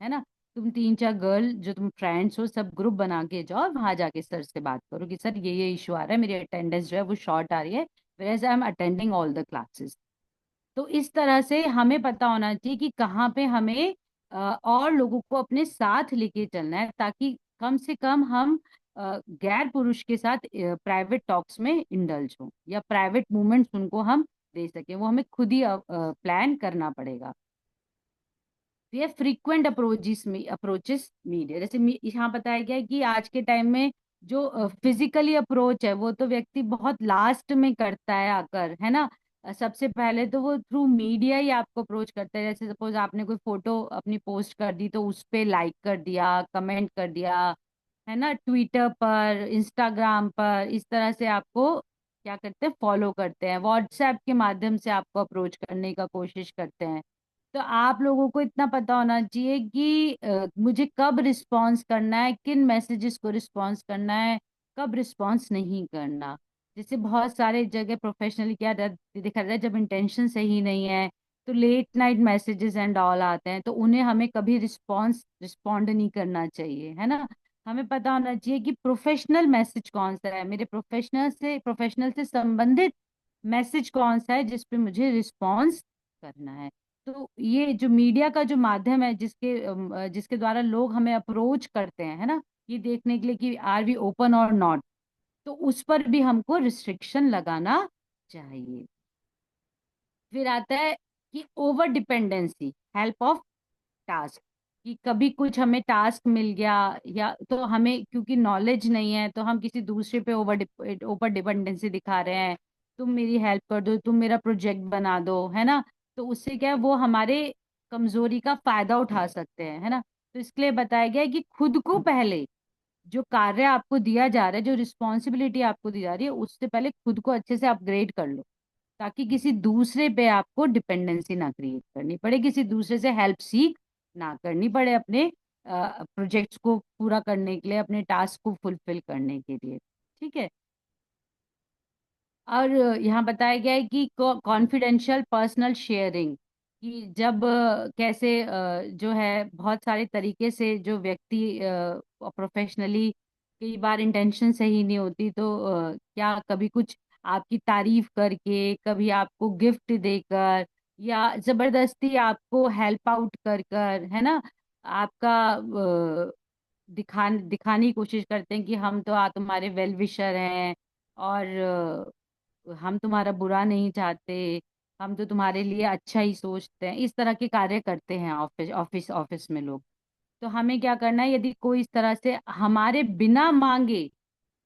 है ना। तुम तीन चार गर्ल जो तुम फ्रेंड्स हो सब ग्रुप बना के जाओ, वहां जाके सर से बात करो कि सर ये इशू आ रहा है, मेरी अटेंडेंस जो है वो शॉर्ट आ रही है, where I am attending all the classes. तो इस तरह से हमें पता होना चाहिए कि कहाँ पे हमें और लोगों को अपने साथ लेके चलना है, ताकि कम से कम हम गैर पुरुष के साथ प्राइवेट टॉक्स में इंडल्ज हों या प्राइवेट मूवमेंट्स उनको हम दे सकें, वो हमें खुद ही प्लान करना पड़ेगा। ये फ्रीक्वेंट अप्रोचेस मीडिया, जैसे यहाँ बताया गया है कि आज के टाइम में जो फिजिकली अप्रोच है वो तो व्यक्ति बहुत लास्ट में करता है आकर, है ना। सबसे पहले तो वो थ्रू मीडिया ही आपको अप्रोच करता है। जैसे सपोज आपने कोई फोटो अपनी पोस्ट कर दी तो उस पे लाइक कर दिया, कमेंट कर दिया, है ना, ट्विटर पर, इंस्टाग्राम पर, इस तरह से आपको क्या करते हैं, फॉलो करते हैं, व्हाट्सएप के माध्यम से आपको अप्रोच करने का कोशिश करते हैं। तो आप लोगों को इतना पता होना चाहिए कि मुझे कब रिस्पॉन्स करना है, किन मैसेजेस को रिस्पॉन्स करना है, कब रिस्पॉन्स नहीं करना। जैसे बहुत सारे जगह प्रोफेशनली क्या देखा जाए, जब इंटेंशन सही नहीं है तो late night messages and all आते हैं, तो उन्हें हमें कभी रिस्पॉन्ड नहीं करना चाहिए, है ना। हमें पता होना चाहिए कि प्रोफेशनल मैसेज कौन सा है, मेरे प्रोफेशनल से संबंधित मैसेज कौन सा है जिस पे मुझे रिस्पॉन्स करना है। तो ये जो मीडिया का जो माध्यम है जिसके द्वारा लोग हमें अप्रोच करते हैं, है ना, ये देखने के लिए कि आर वी ओपन और नॉट, तो उस पर भी हमको रिस्ट्रिक्शन लगाना चाहिए। फिर आता है कि over dependency, help of task, कि कभी कुछ हमें टास्क मिल गया या तो हमें क्योंकि नॉलेज नहीं है तो हम किसी दूसरे पे ओवर डिपेंडेंसी दिखा रहे हैं, तुम मेरी हेल्प कर दो, तुम मेरा प्रोजेक्ट बना दो, है ना। तो उससे क्या है, वो हमारे कमजोरी का फायदा उठा सकते हैं, है ना। तो इसके लिए बताया गया है कि खुद को पहले, जो कार्य आपको दिया जा रहा है, जो रिस्पॉन्सिबिलिटी आपको दी जा रही है, उससे पहले खुद को अच्छे से अपग्रेड कर लो, ताकि किसी दूसरे पे आपको डिपेंडेंसी ना क्रिएट करनी पड़े, किसी दूसरे से हेल्प सीख ना करनी पड़े अपने प्रोजेक्ट्स को पूरा करने के लिए, अपने टास्क को फुलफिल करने के लिए। ठीक है। और यहाँ बताया गया है कि कॉन्फिडेंशियल पर्सनल शेयरिंग, कि जब कैसे जो है बहुत सारे तरीके से जो व्यक्ति प्रोफेशनली, कई बार इंटेंशन सही नहीं होती तो क्या कभी कुछ आपकी तारीफ करके, कभी आपको गिफ्ट देकर, या जबरदस्ती आपको हेल्प आउट कर कर, है ना, आपका दिखाने की कोशिश करते हैं कि हम तो तुम्हारे वेल विशर हैं, और हम तुम्हारा बुरा नहीं चाहते, हम तो तुम्हारे लिए अच्छा ही सोचते हैं, इस तरह के कार्य करते हैं ऑफिस ऑफिस ऑफिस में लोग। तो हमें क्या करना है, यदि कोई इस तरह से हमारे बिना मांगे,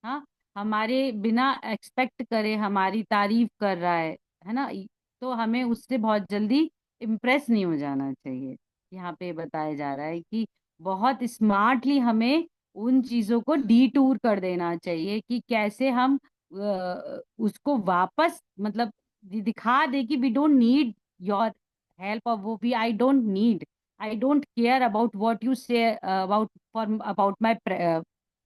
हाँ, हमारे बिना एक्सपेक्ट करे हमारी तारीफ कर रहा है ना, तो हमें उससे बहुत जल्दी इम्प्रेस नहीं हो जाना चाहिए। यहाँ पे बताया जा रहा है कि बहुत स्मार्टली हमें उन चीजों को डीटूर कर देना चाहिए कि कैसे हम उसको वापस मतलब दिखा दे कि we don't need your help, और वो भी I don't need, I don't care about what you say about for about my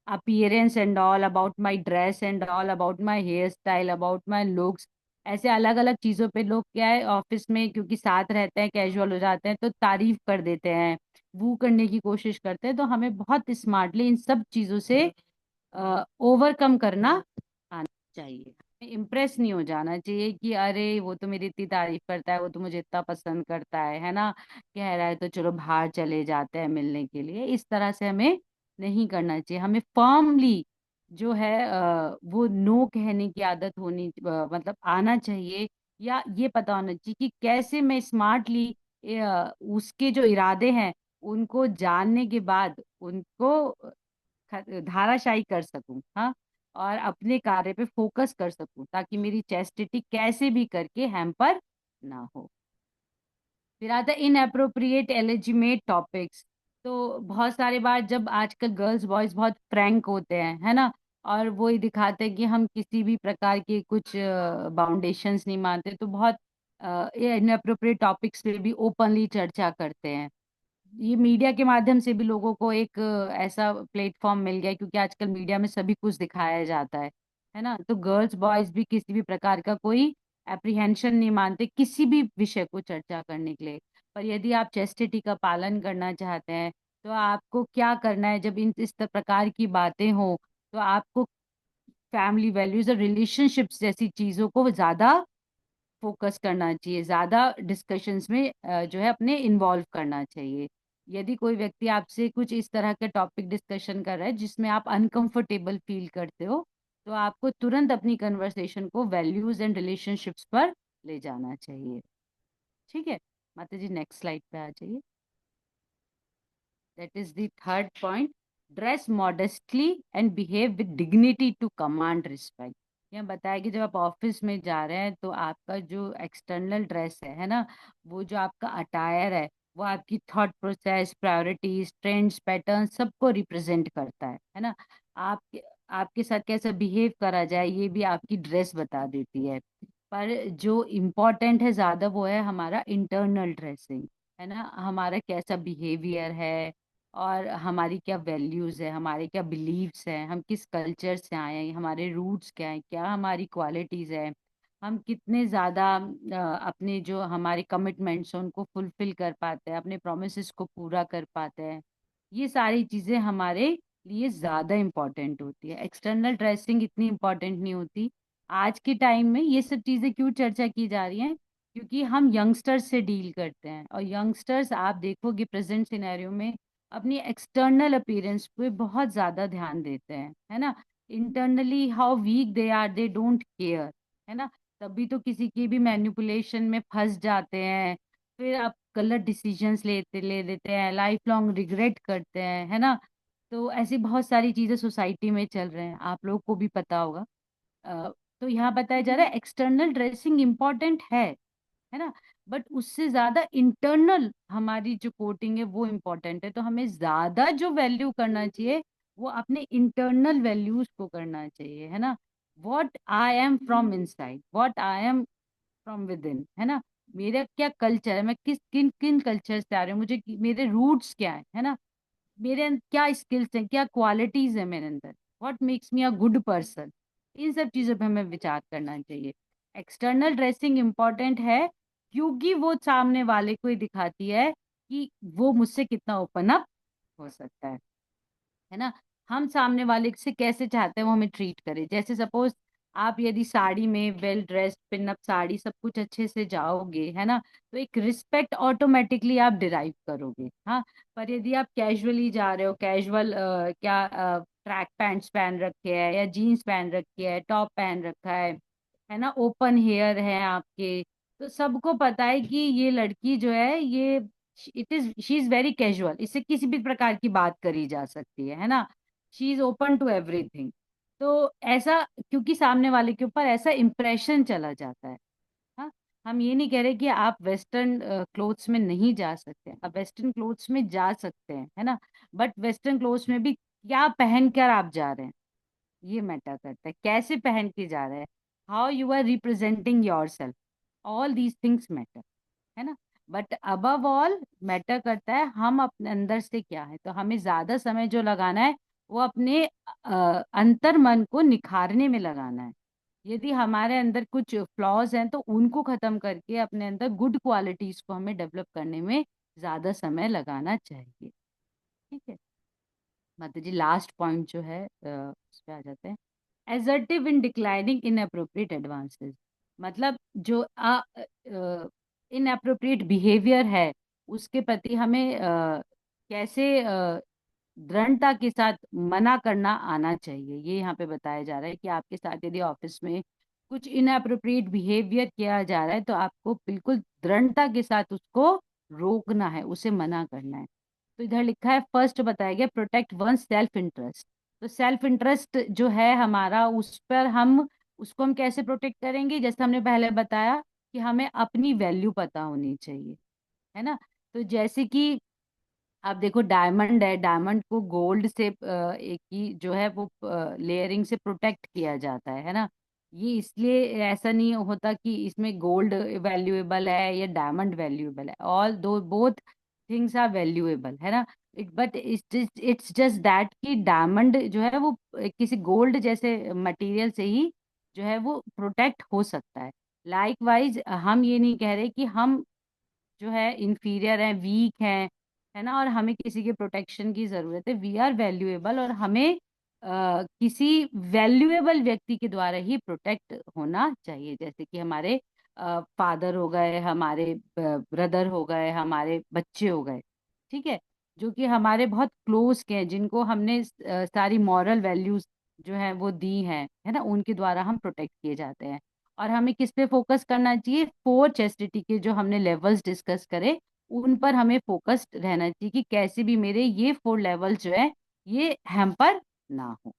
appearance and all, about my dress and all, about my hairstyle, about my looks। ऐसे अलग अलग चीजों पे लोग क्या है ऑफिस में, क्योंकि साथ रहते हैं, कैजुअल हो जाते हैं, तो तारीफ कर देते हैं, वो करने की कोशिश करते हैं। तो हमें बहुत स्मार्टली इन सब चीजों से ओवरकम करना आना चाहिए। इम्प्रेस नहीं हो जाना चाहिए कि अरे वो तो मेरी इतनी तारीफ करता है, वो तो मुझे इतना पसंद करता है ना, कह रहा है तो चलो बाहर चले जाते हैं मिलने के लिए। इस तरह से हमें नहीं करना चाहिए। हमें फर्मली जो है वो नो कहने की आदत होनी मतलब आना चाहिए, या ये पता होना चाहिए कि कैसे मैं स्मार्टली उसके जो इरादे हैं उनको जानने के बाद उनको धाराशायी कर सकूं, हाँ, और अपने कार्य पे फोकस कर सकूं, ताकि मेरी चेस्टिटी कैसे भी करके हैम्पर ना हो। फिर आता है इनअप्रोप्रिएट एलिजिमेट टॉपिक्स। तो बहुत सारे बार जब आजकल गर्ल्स बॉयज बहुत फ्रैंक होते हैं, है ना, और वो ही दिखाते हैं कि हम किसी भी प्रकार के कुछ बाउंडेशंस नहीं मानते, तो बहुत इनअप्रोप्रिएट टॉपिक्स पे भी ओपनली चर्चा करते हैं। ये मीडिया के माध्यम से भी लोगों को एक ऐसा प्लेटफॉर्म मिल गया है, क्योंकि आजकल मीडिया में सभी कुछ दिखाया जाता है ना, तो गर्ल्स बॉयज भी किसी भी प्रकार का कोई एप्रीहेंशन नहीं मानते किसी भी विषय को चर्चा करने के लिए। पर यदि आप चेस्टिटी का पालन करना चाहते हैं, तो आपको क्या करना है, जब इन इस प्रकार की बातें हो, तो आपको फैमिली वैल्यूज और रिलेशनशिप्स जैसी चीजों को ज्यादा फोकस करना चाहिए, ज्यादा डिस्कशंस में जो है अपने इन्वॉल्व करना चाहिए। यदि कोई व्यक्ति आपसे कुछ इस तरह के टॉपिक डिस्कशन कर रहा है जिसमें आप अनकंफर्टेबल फील करते हो, तो आपको तुरंत अपनी कन्वर्सेशन को वैल्यूज एंड रिलेशनशिप्स पर ले जाना चाहिए। ठीक है माता जी, नेक्स्ट स्लाइड पे आ जाइए। That is the third point, dress modestly and behave with dignity to command respect. यह बताया कि जब आप ऑफिस में जा रहे हैं, तो आपका जो एक्सटर्नल ड्रेस है ना, वो जो आपका अटायर है, वो आपकी thought process, priorities, trends, pattern सबको रिप्रेजेंट करता है ना। आप आपके साथ कैसा बिहेव करा जाए, ये भी आपकी ड्रेस बता देती है। पर जो इम्पोर्टेंट है ज्यादा, वो है हमारा इंटरनल ड्रेसिंग, है ना, हमारा कैसा बिहेवियर है, और हमारी क्या वैल्यूज है, हमारे क्या बिलीव्स हैं, हम किस कल्चर से आए हैं, हमारे रूट्स क्या हैं, क्या हमारी क्वालिटीज है, हम कितने ज्यादा अपने जो हमारे कमिटमेंट्स हैं उनको फुलफिल कर पाते हैं, अपने प्रोमिसेस को पूरा कर पाते हैं। ये सारी चीजें हमारे लिए ज्यादा इम्पोर्टेंट होती है, एक्सटर्नल ड्रेसिंग इतनी इम्पोर्टेंट नहीं होती। आज के टाइम में ये सब चीजें क्यों चर्चा की जा रही हैं, क्योंकि हम यंगस्टर्स से डील करते हैं, और यंगस्टर्स आप देखोगे प्रेजेंट सिनेरियो में अपनी एक्सटर्नल अपीयरेंस पे बहुत ज्यादा ध्यान देते हैं, है ना। Internally how weak they are, they don't care, है ना। तभी तो किसी की भी मैनिपुलेशन में फंस जाते हैं, फिर आप गलत डिसीजंस ले देते हैं, लाइफ लॉन्ग रिग्रेट करते हैं, है ना। तो ऐसी बहुत सारी चीजें सोसाइटी में चल रहे हैं, आप लोग को भी पता होगा। अ, तो यहाँ बताया जा रहा है एक्सटर्नल ड्रेसिंग इंपॉर्टेंट है ना, बट उससे ज्यादा इंटरनल हमारी जो कोटिंग है वो इम्पोर्टेंट है। तो हमें ज्यादा जो वैल्यू करना चाहिए, वो अपने इंटरनल वैल्यूज को करना चाहिए, है ना। What I am from inside, what I am from with in, है ना। मेरा क्या कल्चर है, मैं किस किन किन कल्चर से आ रही हूँ, मुझे मेरे रूट्स क्या है ना, मेरे क्या स्किल्स हैं, क्या क्वालिटीज है मेरे अंदर, what makes me a good person. इन सब चीजों पे हमें विचार करना चाहिए। एक्सटर्नल ड्रेसिंग इंपॉर्टेंट है, क्योंकि वो सामने वाले को ही दिखाती है कि वो मुझसे कितना ओपन अप हो सकता है ना। हम सामने वाले से कैसे चाहते हैं वो हमें ट्रीट करे। जैसे सपोज आप यदि साड़ी में well dressed, pin up sari, सब कुछ अच्छे से जाओगे, है ना, तो एक रिस्पेक्ट ऑटोमेटिकली आप डिराइव करोगे, हाँ। पर यदि आप कैजुअली जा रहे हो, कैजुअल क्या ट्रैक पैंट्स पहन रखे हैं, या जीन्स पहन रखी है, टॉप पहन रखा है, है ना, ओपन हेयर है आपके, तो सबको पता है कि ये लड़की जो है ये शी इज वेरी कैजुअल, इससे किसी भी प्रकार की बात करी जा सकती है ना, she is open to everything. तो ऐसा, क्योंकि सामने वाले के ऊपर ऐसा इम्प्रेशन चला जाता है। हाँ, हम ये नहीं कह रहे कि आप वेस्टर्न क्लोथ्स में नहीं जा सकते, आप वेस्टर्न क्लोथ्स में जा सकते हैं, है ना, बट वेस्टर्न क्लोथ्स में भी क्या पहन कर आप जा रहे हैं, ये मैटर करता है, कैसे पहन के जा रहे हैं, how you are representing yourself, all these things matter, है ना। बट अबव ऑल मैटर करता है हम अपने अंदर से क्या है, तो हमें ज्यादा समय जो लगाना है वो अपने अंतर मन को निखारने में लगाना है। यदि हमारे अंदर कुछ फ्लॉज हैं तो उनको खत्म करके अपने अंदर गुड क्वालिटीज को हमें डेवलप करने में ज्यादा समय लगाना चाहिए। ठीक है माता जी, लास्ट पॉइंट जो है उस पे आ जाते हैं। एसर्टिव इन डिक्लाइनिंग इनअप्रोप्रिएट एडवांसेस, मतलब जो इनअप्रोप्रिएट बिहेवियर है उसके प्रति हमें कैसे दृढ़ता के साथ मना करना आना चाहिए। ये यहाँ पे बताया जा रहा है कि आपके साथ यदि ऑफिस में कुछ इनअप्रोप्रिएट बिहेवियर किया जा रहा है तो आपको बिल्कुल दृढ़ता के साथ उसको रोकना है, उसे मना करना है। तो इधर लिखा है, फर्स्ट बताया गया प्रोटेक्ट वन सेल्फ इंटरेस्ट। तो सेल्फ इंटरेस्ट जो है हमारा, उस पर हम उसको हम कैसे प्रोटेक्ट करेंगे, जैसे हमने पहले बताया कि हमें अपनी वैल्यू पता होनी चाहिए, है ना। तो जैसे कि आप देखो डायमंड है, डायमंड को गोल्ड से एक ही जो है वो लेयरिंग से प्रोटेक्ट किया जाता है ना। ये इसलिए ऐसा नहीं होता कि इसमें गोल्ड वैल्यूएबल है या डायमंड वैल्यूएबल है, ऑल दो बोथ थिंग्स आर वैल्यूएबल, है ना। बट इट्स जस्ट दैट कि डायमंड जो है वो किसी गोल्ड जैसे मटेरियल से ही जो है वो प्रोटेक्ट हो सकता है। लाइकवाइज हम ये नहीं कह रहे कि हम जो है इंफीरियर है, वीक है ना, और हमें किसी के प्रोटेक्शन की जरूरत है। वी आर वैल्यूएबल और हमें किसी वैल्यूएबल व्यक्ति के द्वारा ही प्रोटेक्ट होना चाहिए, जैसे कि हमारे फादर हो गए, हमारे ब्रदर हो गए, हमारे बच्चे हो गए, ठीक है, जो कि हमारे बहुत क्लोज के हैं, जिनको हमने सारी मॉरल वैल्यूज जो है वो दी हैं, है ना, उनके द्वारा हम प्रोटेक्ट किए जाते हैं। और हमें किस पे फोकस करना चाहिए, फोर चेस्टिटी के जो हमने लेवल्स डिस्कस करे उन पर हमें फोकस्ड रहना चाहिए कि कैसे भी मेरे ये फोर लेवल जो है ये हैम्पर ना हो।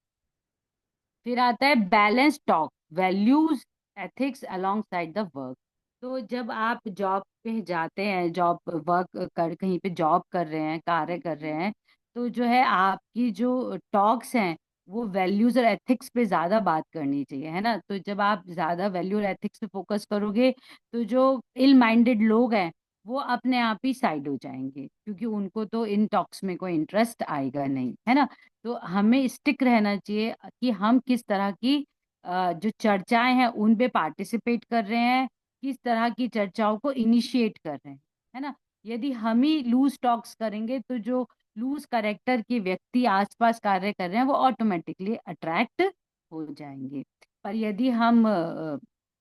फिर आता है balance talk, values ethics along side the work. तो जब आप जॉब पे जाते हैं, जॉब वर्क कर कहीं पे जॉब कर रहे हैं, कार्य कर रहे हैं, तो जो है आपकी जो टॉक्स हैं वो वैल्यूज और एथिक्स पे ज्यादा बात करनी चाहिए, है ना। तो जब आप ज्यादा वैल्यू और एथिक्स पे फोकस करोगे तो जो इल माइंडेड लोग हैं वो अपने आप ही साइड हो जाएंगे, क्योंकि उनको तो इन टॉक्स में कोई इंटरेस्ट आएगा नहीं, है ना। तो हमें स्टिक रहना चाहिए कि हम किस तरह की जो चर्चाएं हैं उन पे पार्टिसिपेट कर रहे हैं, किस तरह की चर्चाओं को इनिशिएट कर रहे हैं, है ना। यदि हम ही लूज टॉक्स करेंगे तो जो लूज कैरेक्टर के व्यक्ति आसपास कार्य कर रहे हैं वो ऑटोमेटिकली अट्रैक्ट हो जाएंगे। पर यदि हम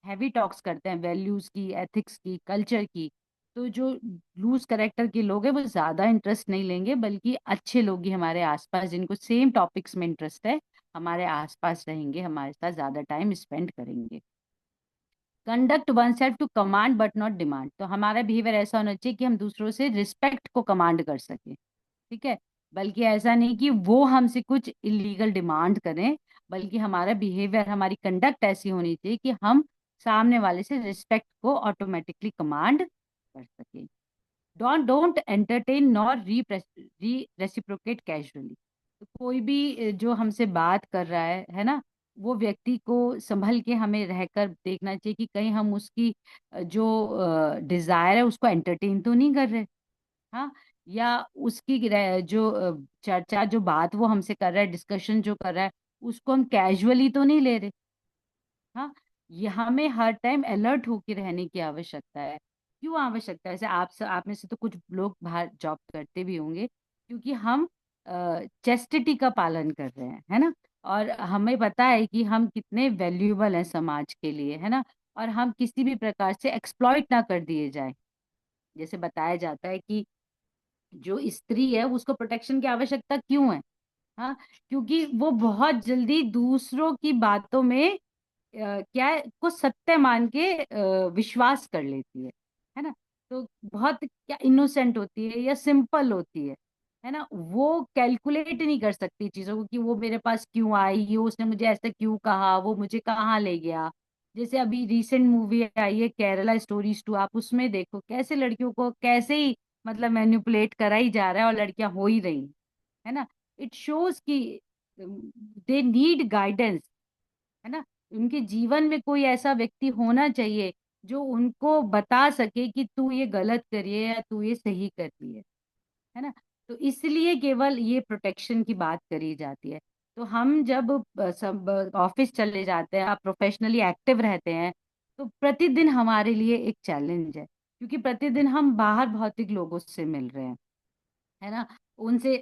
हैवी टॉक्स करते हैं वैल्यूज की, एथिक्स की, कल्चर की, तो जो लूज करेक्टर के लोग हैं वो ज्यादा इंटरेस्ट नहीं लेंगे, बल्कि अच्छे लोग ही हमारे आसपास जिनको सेम टॉपिक्स में इंटरेस्ट है हमारे आसपास रहेंगे, हमारे साथ ज्यादा टाइम स्पेंड करेंगे। Conduct oneself to command but not demand, तो हमारा बिहेवियर ऐसा होना चाहिए कि हम दूसरों से रिस्पेक्ट को कमांड कर सके, ठीक है, बल्कि ऐसा नहीं कि वो हमसे कुछ इलीगल डिमांड करें, बल्कि हमारा बिहेवियर, हमारी कंडक्ट ऐसी होनी चाहिए कि हम सामने वाले से रिस्पेक्ट को ऑटोमेटिकली कमांड कर सके। डोंट एंटरटेन नॉर री रेसिप्रोकेट कैजुअली, तो कोई भी जो हमसे बात कर रहा है ना, वो व्यक्ति को संभल के हमें रहकर देखना चाहिए कि कहीं हम उसकी जो डिजायर है उसको एंटरटेन तो नहीं कर रहे। हाँ, या उसकी जो चर्चा, जो बात वो हमसे कर रहा है, डिस्कशन जो कर रहा है, उसको हम कैजुअली तो नहीं ले रहे। हाँ, ये हमें हर टाइम अलर्ट होके रहने की आवश्यकता है। क्यों आवश्यकता है, जैसे आप में से तो कुछ लोग बाहर जॉब करते भी होंगे, क्योंकि हम चेस्टिटी का पालन कर रहे हैं, है ना, और हमें पता है कि हम कितने वैल्यूएबल हैं समाज के लिए, है ना, और हम किसी भी प्रकार से एक्सप्लॉइट ना कर दिए जाए। जैसे बताया जाता है कि जो स्त्री है उसको प्रोटेक्शन की आवश्यकता क्यों है। हाँ, क्योंकि वो बहुत जल्दी दूसरों की बातों में क्या है, को सत्य मान के विश्वास कर लेती है ना। तो बहुत क्या इनोसेंट होती है या सिंपल होती है ना। वो कैलकुलेट नहीं कर सकती चीजों को कि वो मेरे पास क्यों आई, ये उसने मुझे ऐसा क्यों कहा, वो मुझे कहाँ ले गया। जैसे अभी रिसेंट मूवी आई है केरला स्टोरीज 2, आप उसमें देखो कैसे लड़कियों को कैसे ही मतलब मैनिपुलेट करा ही जा रहा है और लड़कियां हो ही रही है ना। इट शोज कि दे नीड गाइडेंस, है ना। उनके जीवन में कोई ऐसा व्यक्ति होना चाहिए जो उनको बता सके कि तू ये गलत करिए या तू ये सही करिए, है ना। तो इसलिए केवल ये प्रोटेक्शन की बात करी जाती है। तो हम जब सब ऑफिस चले जाते हैं, आप प्रोफेशनली एक्टिव रहते हैं, तो प्रतिदिन हमारे लिए एक चैलेंज है, क्योंकि प्रतिदिन हम बाहर भौतिक लोगों से मिल रहे हैं, है ना। उनसे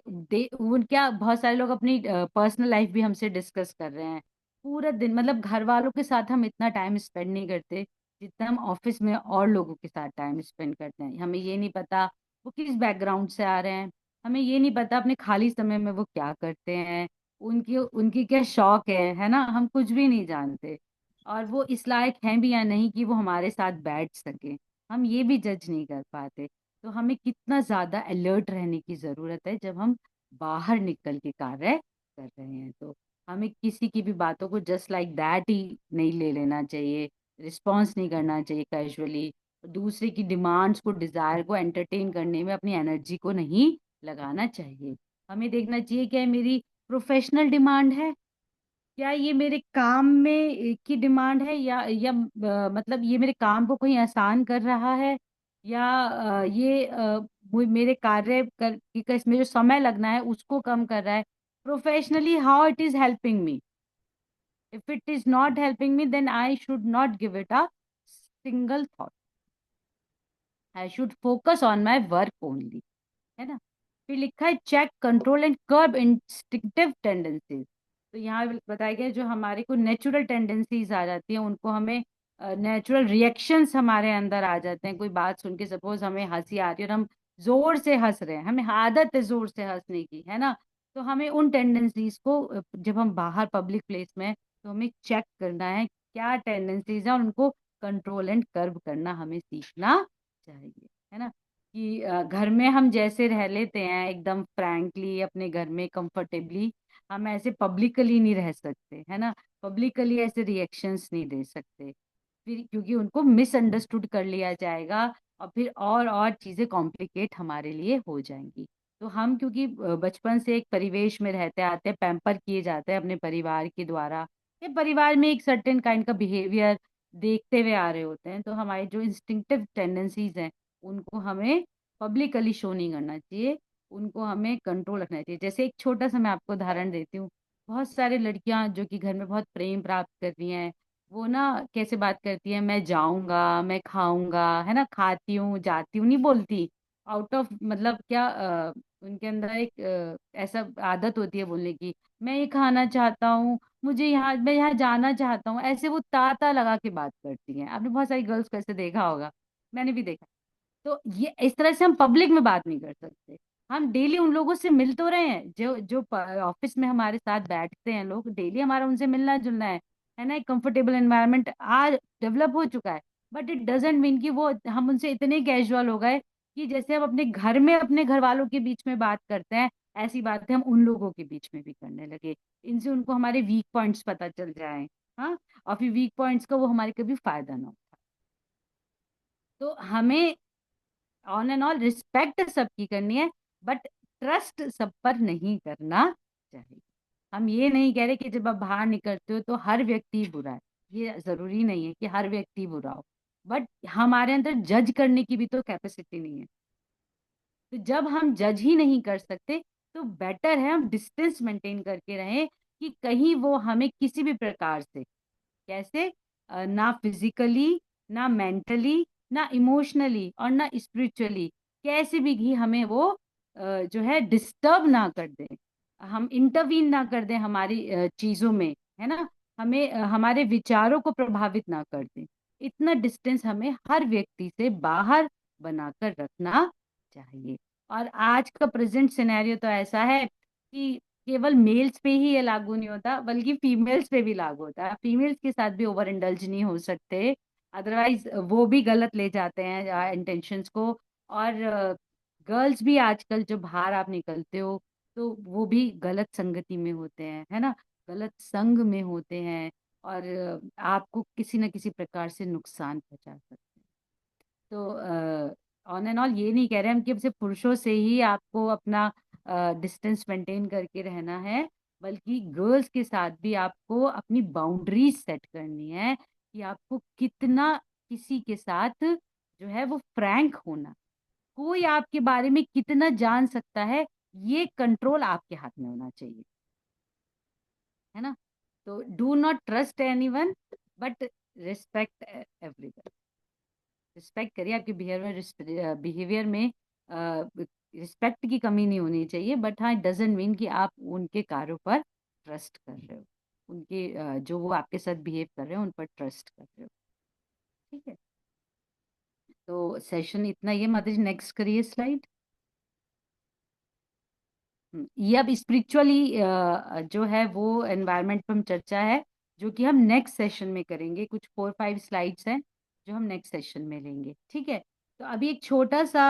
उन क्या बहुत सारे लोग अपनी पर्सनल लाइफ भी हमसे डिस्कस कर रहे हैं। पूरा दिन मतलब घर वालों के साथ हम इतना टाइम स्पेंड नहीं करते जितना हम ऑफिस में और लोगों के साथ टाइम स्पेंड करते हैं। हमें ये नहीं पता वो किस बैकग्राउंड से आ रहे हैं, हमें ये नहीं पता अपने खाली समय में वो क्या करते हैं, उनकी उनकी क्या शौक है ना, हम कुछ भी नहीं जानते। और वो इस लायक हैं भी या नहीं कि वो हमारे साथ बैठ सके, हम ये भी जज नहीं कर पाते। तो हमें कितना ज्यादा अलर्ट रहने की जरूरत है जब हम बाहर निकल के कार्य कर रहे हैं। तो हमें किसी की भी बातों को जस्ट लाइक दैट ही नहीं ले लेना चाहिए, रिस्पॉन्स नहीं करना चाहिए कैजुअली। दूसरे की डिमांड्स को, डिजायर को एंटरटेन करने में अपनी एनर्जी को नहीं लगाना चाहिए। हमें देखना चाहिए क्या मेरी प्रोफेशनल डिमांड है, क्या ये मेरे काम में की डिमांड है, या मतलब ये मेरे काम को कहीं आसान कर रहा है, या ये मेरे कार्य कर कि इसमें जो समय लगना है उसको कम कर रहा है। Professionally how it is helping me, if it is not helping me then I should not give it a single thought, I should focus on my work only, है ना। फिर लिखा है check control and curb instinctive tendencies. तो यहाँ बताया गया है, जो हमारे को नेचुरल टेंडेंसीज आ जाती हैं उनको हमें, नेचुरल रिएक्शंस हमारे अंदर आ जाते हैं। कोई बात सुन के सपोज हमें हंसी आ रही है और हम जोर से हंस रहे हैं, हमें आदत है जोर से हंसने की, है ना। तो हमें उन टेंडेंसीज को जब हम बाहर पब्लिक प्लेस में हैं, तो हमें चेक करना है क्या टेंडेंसीज है और उनको कंट्रोल एंड कर्ब करना हमें सीखना चाहिए, है ना। कि घर में हम जैसे रह लेते हैं एकदम फ्रैंकली अपने घर में कंफर्टेबली, हम ऐसे पब्लिकली नहीं रह सकते, है ना। पब्लिकली ऐसे रिएक्शंस नहीं दे सकते, फिर क्योंकि उनको मिसअंडरस्टूड कर लिया जाएगा और फिर और चीजें कॉम्प्लिकेट हमारे लिए हो जाएंगी। तो हम क्योंकि बचपन से एक परिवेश में रहते आते हैं, पैम्पर किए जाते हैं अपने परिवार के द्वारा, ये परिवार में एक सर्टेन काइंड का बिहेवियर देखते हुए आ रहे होते हैं, तो हमारी जो इंस्टिंक्टिव टेंडेंसीज हैं उनको हमें पब्लिकली शो नहीं करना चाहिए, उनको हमें कंट्रोल रखना चाहिए। जैसे एक छोटा सा मैं आपको उदाहरण देती हूँ, बहुत सारी लड़कियां जो कि घर में बहुत प्रेम प्राप्त कर रही हैं, वो ना कैसे बात करती है, मैं जाऊंगा, मैं खाऊंगा, है ना, खाती हूँ जाती हूँ नहीं बोलती, आउट ऑफ मतलब क्या उनके अंदर एक ऐसा आदत होती है बोलने की, मैं ये खाना चाहता हूँ, मुझे यहाँ, मैं यहाँ जाना चाहता हूँ, ऐसे वो ताता लगा के बात करती हैं। आपने बहुत सारी गर्ल्स को ऐसे देखा होगा, मैंने भी देखा। तो ये इस तरह से हम पब्लिक में बात नहीं कर सकते। हम डेली उन लोगों से मिल तो रहे हैं जो जो ऑफिस में हमारे साथ बैठते हैं लोग, डेली हमारा उनसे मिलना जुलना है ना। एक कंफर्टेबल एनवायरनमेंट आज डेवलप हो चुका है, बट इट डजेंट मीन कि वो हम उनसे इतने कैजुअल हो गए कि जैसे हम अपने घर में अपने घर वालों के बीच में बात करते हैं, ऐसी बातें हम उन लोगों के बीच में भी करने लगे। इनसे उनको हमारे वीक पॉइंट्स पता चल जाए, हाँ, और फिर वीक पॉइंट्स का वो हमारे कभी फायदा ना उठा। तो हमें ऑन एंड ऑल रिस्पेक्ट सबकी करनी है, बट ट्रस्ट सब पर नहीं करना चाहिए। हम ये नहीं कह रहे कि जब आप बाहर निकलते हो तो हर व्यक्ति बुरा है, ये जरूरी नहीं है कि हर व्यक्ति बुरा हो, बट हमारे अंदर जज करने की भी तो कैपेसिटी नहीं है। तो जब हम जज ही नहीं कर सकते, तो बेटर है हम डिस्टेंस मेंटेन करके रहें, कि कहीं वो हमें किसी भी प्रकार से, कैसे, ना फिजिकली, ना मेंटली, ना इमोशनली और ना स्पिरिचुअली, कैसे भी घी हमें वो जो है डिस्टर्ब ना कर दे, हम इंटरवीन ना कर दें हमारी चीजों में, है ना। हमें हमारे विचारों को प्रभावित ना कर दें। इतना डिस्टेंस हमें हर व्यक्ति से बाहर बनाकर रखना चाहिए। और आज का प्रेजेंट सिनेरियो तो ऐसा है कि केवल मेल्स पे ही ये लागू नहीं होता, बल्कि फीमेल्स पे भी लागू होता है। फीमेल्स के साथ भी ओवर इंडल्ज नहीं हो सकते, अदरवाइज वो भी गलत ले जाते हैं इंटेंशंस को। और गर्ल्स भी आजकल जो बाहर आप निकलते हो, तो वो भी गलत संगति में होते हैं, है ना, गलत संग में होते हैं, और आपको किसी न किसी प्रकार से नुकसान पहुंचा सकते हैं। तो ऑन एंड ऑल ये नहीं कह रहे हम कि अब सिर्फ पुरुषों से ही आपको अपना डिस्टेंस मेंटेन करके रहना है, बल्कि गर्ल्स के साथ भी आपको अपनी बाउंड्रीज सेट करनी है, कि आपको कितना किसी के साथ जो है वो फ्रैंक होना, कोई आपके बारे में कितना जान सकता है, ये कंट्रोल आपके हाथ में होना चाहिए, है ना। तो do not trust anyone, but respect everyone. Respect करिए, आपके बिहेवियर में रिस्पेक्ट की कमी नहीं होनी चाहिए, बट हाँ, इट डजेंट मीन कि आप उनके कार्यों पर ट्रस्ट कर रहे हो, उनके जो वो आपके साथ बिहेव कर रहे हो उन पर ट्रस्ट कर रहे हो। ठीक है, तो सेशन इतना ही है। माता जी नेक्स्ट करिए स्लाइड। ये अब स्पिरिचुअली जो है वो एनवायरनमेंट पर हम चर्चा है, जो कि हम नेक्स्ट सेशन में करेंगे। कुछ 4-5 स्लाइड्स हैं जो हम नेक्स्ट सेशन में लेंगे, ठीक है। तो अभी एक छोटा सा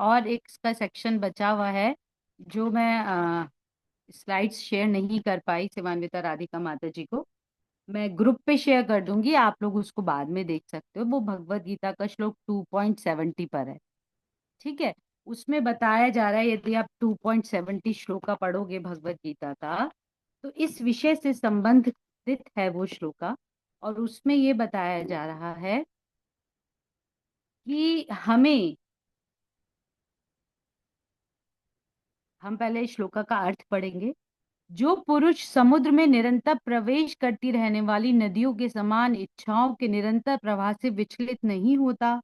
और एक इसका सेक्शन बचा हुआ है, जो मैं स्लाइड्स शेयर नहीं कर पाई शिवान्विता राधिका माता जी को। मैं ग्रुप पे शेयर कर दूंगी, आप लोग उसको बाद में देख सकते हो। वो भगवत गीता का श्लोक 2.70 पर है, ठीक है। उसमें बताया जा रहा है, यदि आप 2.70 श्लोका पढ़ोगे भगवत गीता का, तो इस विषय से संबंधित है वो श्लोका। और उसमें ये बताया जा रहा है कि हम पहले श्लोका का अर्थ पढ़ेंगे। जो पुरुष समुद्र में निरंतर प्रवेश करती रहने वाली नदियों के समान इच्छाओं के निरंतर प्रवाह से विचलित नहीं होता,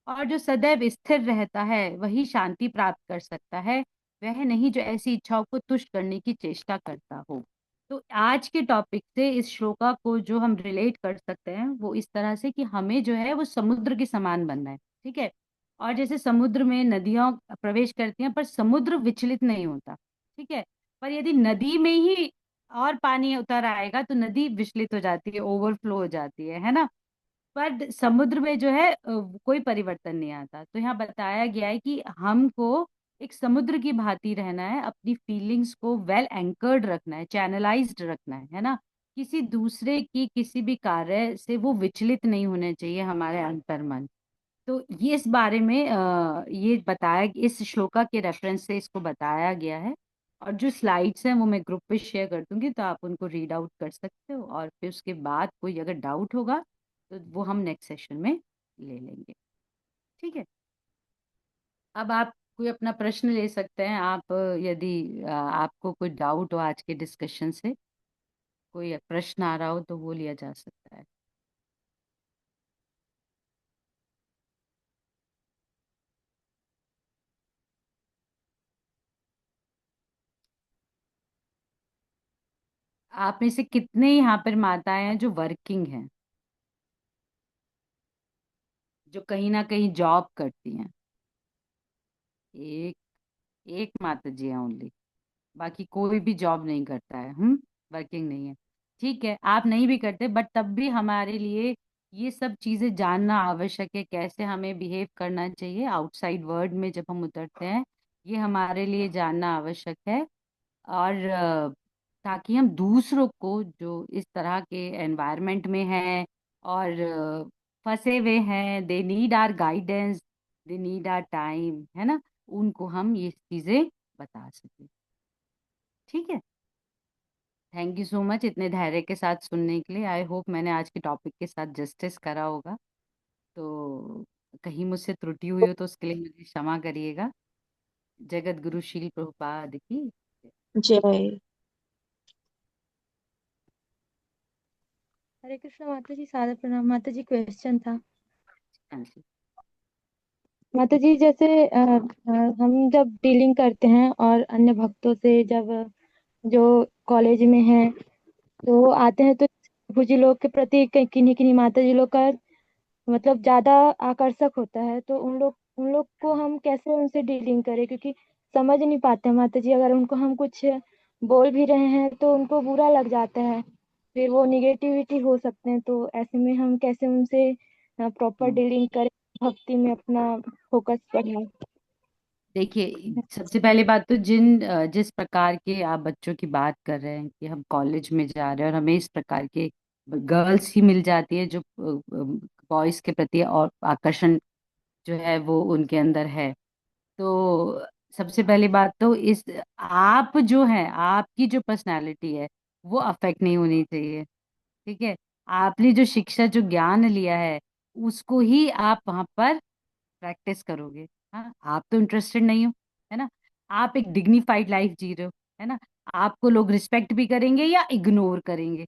और जो सदैव स्थिर रहता है, वही शांति प्राप्त कर सकता है। वह नहीं जो ऐसी इच्छाओं को तुष्ट करने की चेष्टा करता हो। तो आज के टॉपिक से इस श्लोका को जो हम रिलेट कर सकते हैं वो इस तरह से, कि हमें जो है वो समुद्र के समान बनना है, ठीक है। और जैसे समुद्र में नदियां प्रवेश करती हैं, पर समुद्र विचलित नहीं होता, ठीक है। पर यदि नदी में ही और पानी उतर आएगा, तो नदी विचलित हो जाती है, ओवरफ्लो हो जाती है ना। पर समुद्र में जो है कोई परिवर्तन नहीं आता। तो यहाँ बताया गया है कि हमको एक समुद्र की भांति रहना है, अपनी फीलिंग्स को वेल एंकर्ड रखना है, चैनलाइज्ड रखना है ना। किसी दूसरे की किसी भी कार्य से वो विचलित नहीं होने चाहिए हमारे अंतर्मन। तो ये इस बारे में ये बताया, इस श्लोका के रेफरेंस से इसको बताया गया है। और जो स्लाइड्स हैं वो मैं ग्रुप पे शेयर कर दूंगी, तो आप उनको रीड आउट कर सकते हो, और फिर उसके बाद कोई अगर डाउट होगा तो वो हम नेक्स्ट सेशन में ले लेंगे, ठीक है। अब आप कोई अपना प्रश्न ले सकते हैं, आप यदि आपको कोई डाउट हो आज के डिस्कशन से, कोई प्रश्न आ रहा हो, तो वो लिया जा सकता है। आप में से कितने यहाँ पर माताएं हैं जो वर्किंग हैं, जो कहीं ना कहीं जॉब करती हैं? एक एक माता जी है ओनली, बाकी कोई भी जॉब नहीं करता है, वर्किंग नहीं है। ठीक है, आप नहीं भी करते, बट तब भी हमारे लिए ये सब चीजें जानना आवश्यक है, कैसे हमें बिहेव करना चाहिए आउटसाइड वर्ल्ड में जब हम उतरते हैं। ये हमारे लिए जानना आवश्यक है। और ताकि हम दूसरों को जो इस तरह के एनवायरनमेंट में हैं और फंसे हुए हैं, they need our guidance, they need our time, है ना, उनको हम ये चीजें बता सकें, ठीक है। थैंक यू सो मच इतने धैर्य के साथ सुनने के लिए। आई होप मैंने आज के टॉपिक के साथ जस्टिस करा होगा। तो कहीं मुझसे त्रुटि हुई हो तो उसके लिए मुझे क्षमा करिएगा। जगत गुरु श्री प्रभुपाद की। जय। हरे कृष्ण माता जी, सादर प्रणाम माता जी। क्वेश्चन था हाँ जी। माता जी, जैसे हम जब डीलिंग करते हैं और अन्य भक्तों से, जब जो कॉलेज में हैं तो आते हैं, तो प्रभु जी लोग के प्रति किन्हीं किन्हीं माता जी लोग का मतलब ज्यादा आकर्षक होता है, तो उन लोग को हम कैसे उनसे डीलिंग करें, क्योंकि समझ नहीं पाते हैं माता जी। अगर उनको हम कुछ बोल भी रहे हैं तो उनको बुरा लग जाता है, फिर वो निगेटिविटी हो सकते हैं। तो ऐसे में हम कैसे उनसे प्रॉपर हम्म। डीलिंग करें, भक्ति में अपना फोकस बढ़ाएं। देखिए, सबसे पहली बात तो जिस प्रकार के आप बच्चों की बात कर रहे हैं कि हम कॉलेज में जा रहे हैं और हमें इस प्रकार के गर्ल्स ही मिल जाती है जो बॉयज के प्रति और आकर्षण जो है वो उनके अंदर है। तो सबसे पहली बात तो इस आप जो है, आपकी जो पर्सनालिटी है वो अफेक्ट नहीं होनी चाहिए। ठीक है। आपने जो शिक्षा जो ज्ञान लिया है उसको ही आप वहां पर प्रैक्टिस करोगे। हाँ, आप तो इंटरेस्टेड नहीं हो, है ना। आप एक डिग्निफाइड लाइफ जी रहे हो, है ना। आपको लोग रिस्पेक्ट भी करेंगे या इग्नोर करेंगे।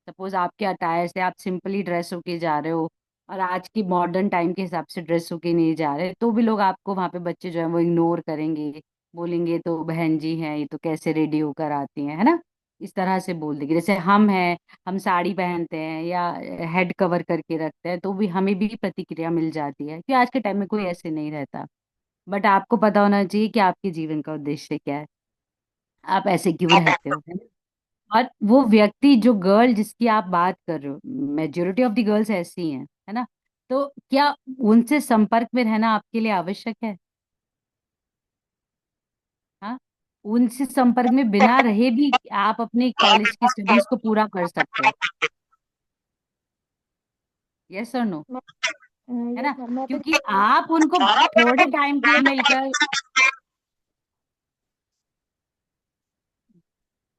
सपोज आपके अटायर से आप सिंपली ड्रेस होके जा रहे हो और आज की मॉडर्न टाइम के हिसाब से ड्रेस होके नहीं जा रहे, तो भी लोग आपको वहां पे बच्चे जो है वो इग्नोर करेंगे। बोलेंगे तो बहन जी हैं, ये तो कैसे रेडी होकर आती हैं, है ना। इस तरह से बोल देंगे। जैसे हम हैं, हम साड़ी पहनते हैं या हेड कवर करके रखते हैं तो भी हमें भी प्रतिक्रिया मिल जाती है कि आज के टाइम में कोई ऐसे नहीं रहता। बट आपको पता होना चाहिए कि आपके जीवन का उद्देश्य क्या है, आप ऐसे क्यों रहते हो, है ना? और वो व्यक्ति जो गर्ल जिसकी आप बात कर रहे हो, मेजोरिटी ऑफ द गर्ल्स ऐसी हैं, है ना। तो क्या उनसे संपर्क में रहना आपके लिए आवश्यक है? हाँ, उनसे संपर्क में बिना रहे भी आप अपने कॉलेज की स्टडीज को पूरा कर सकते हो। यस और नो? है ये ना। माता क्योंकि आप उनको थोड़े टाइम के लिए मिलकर।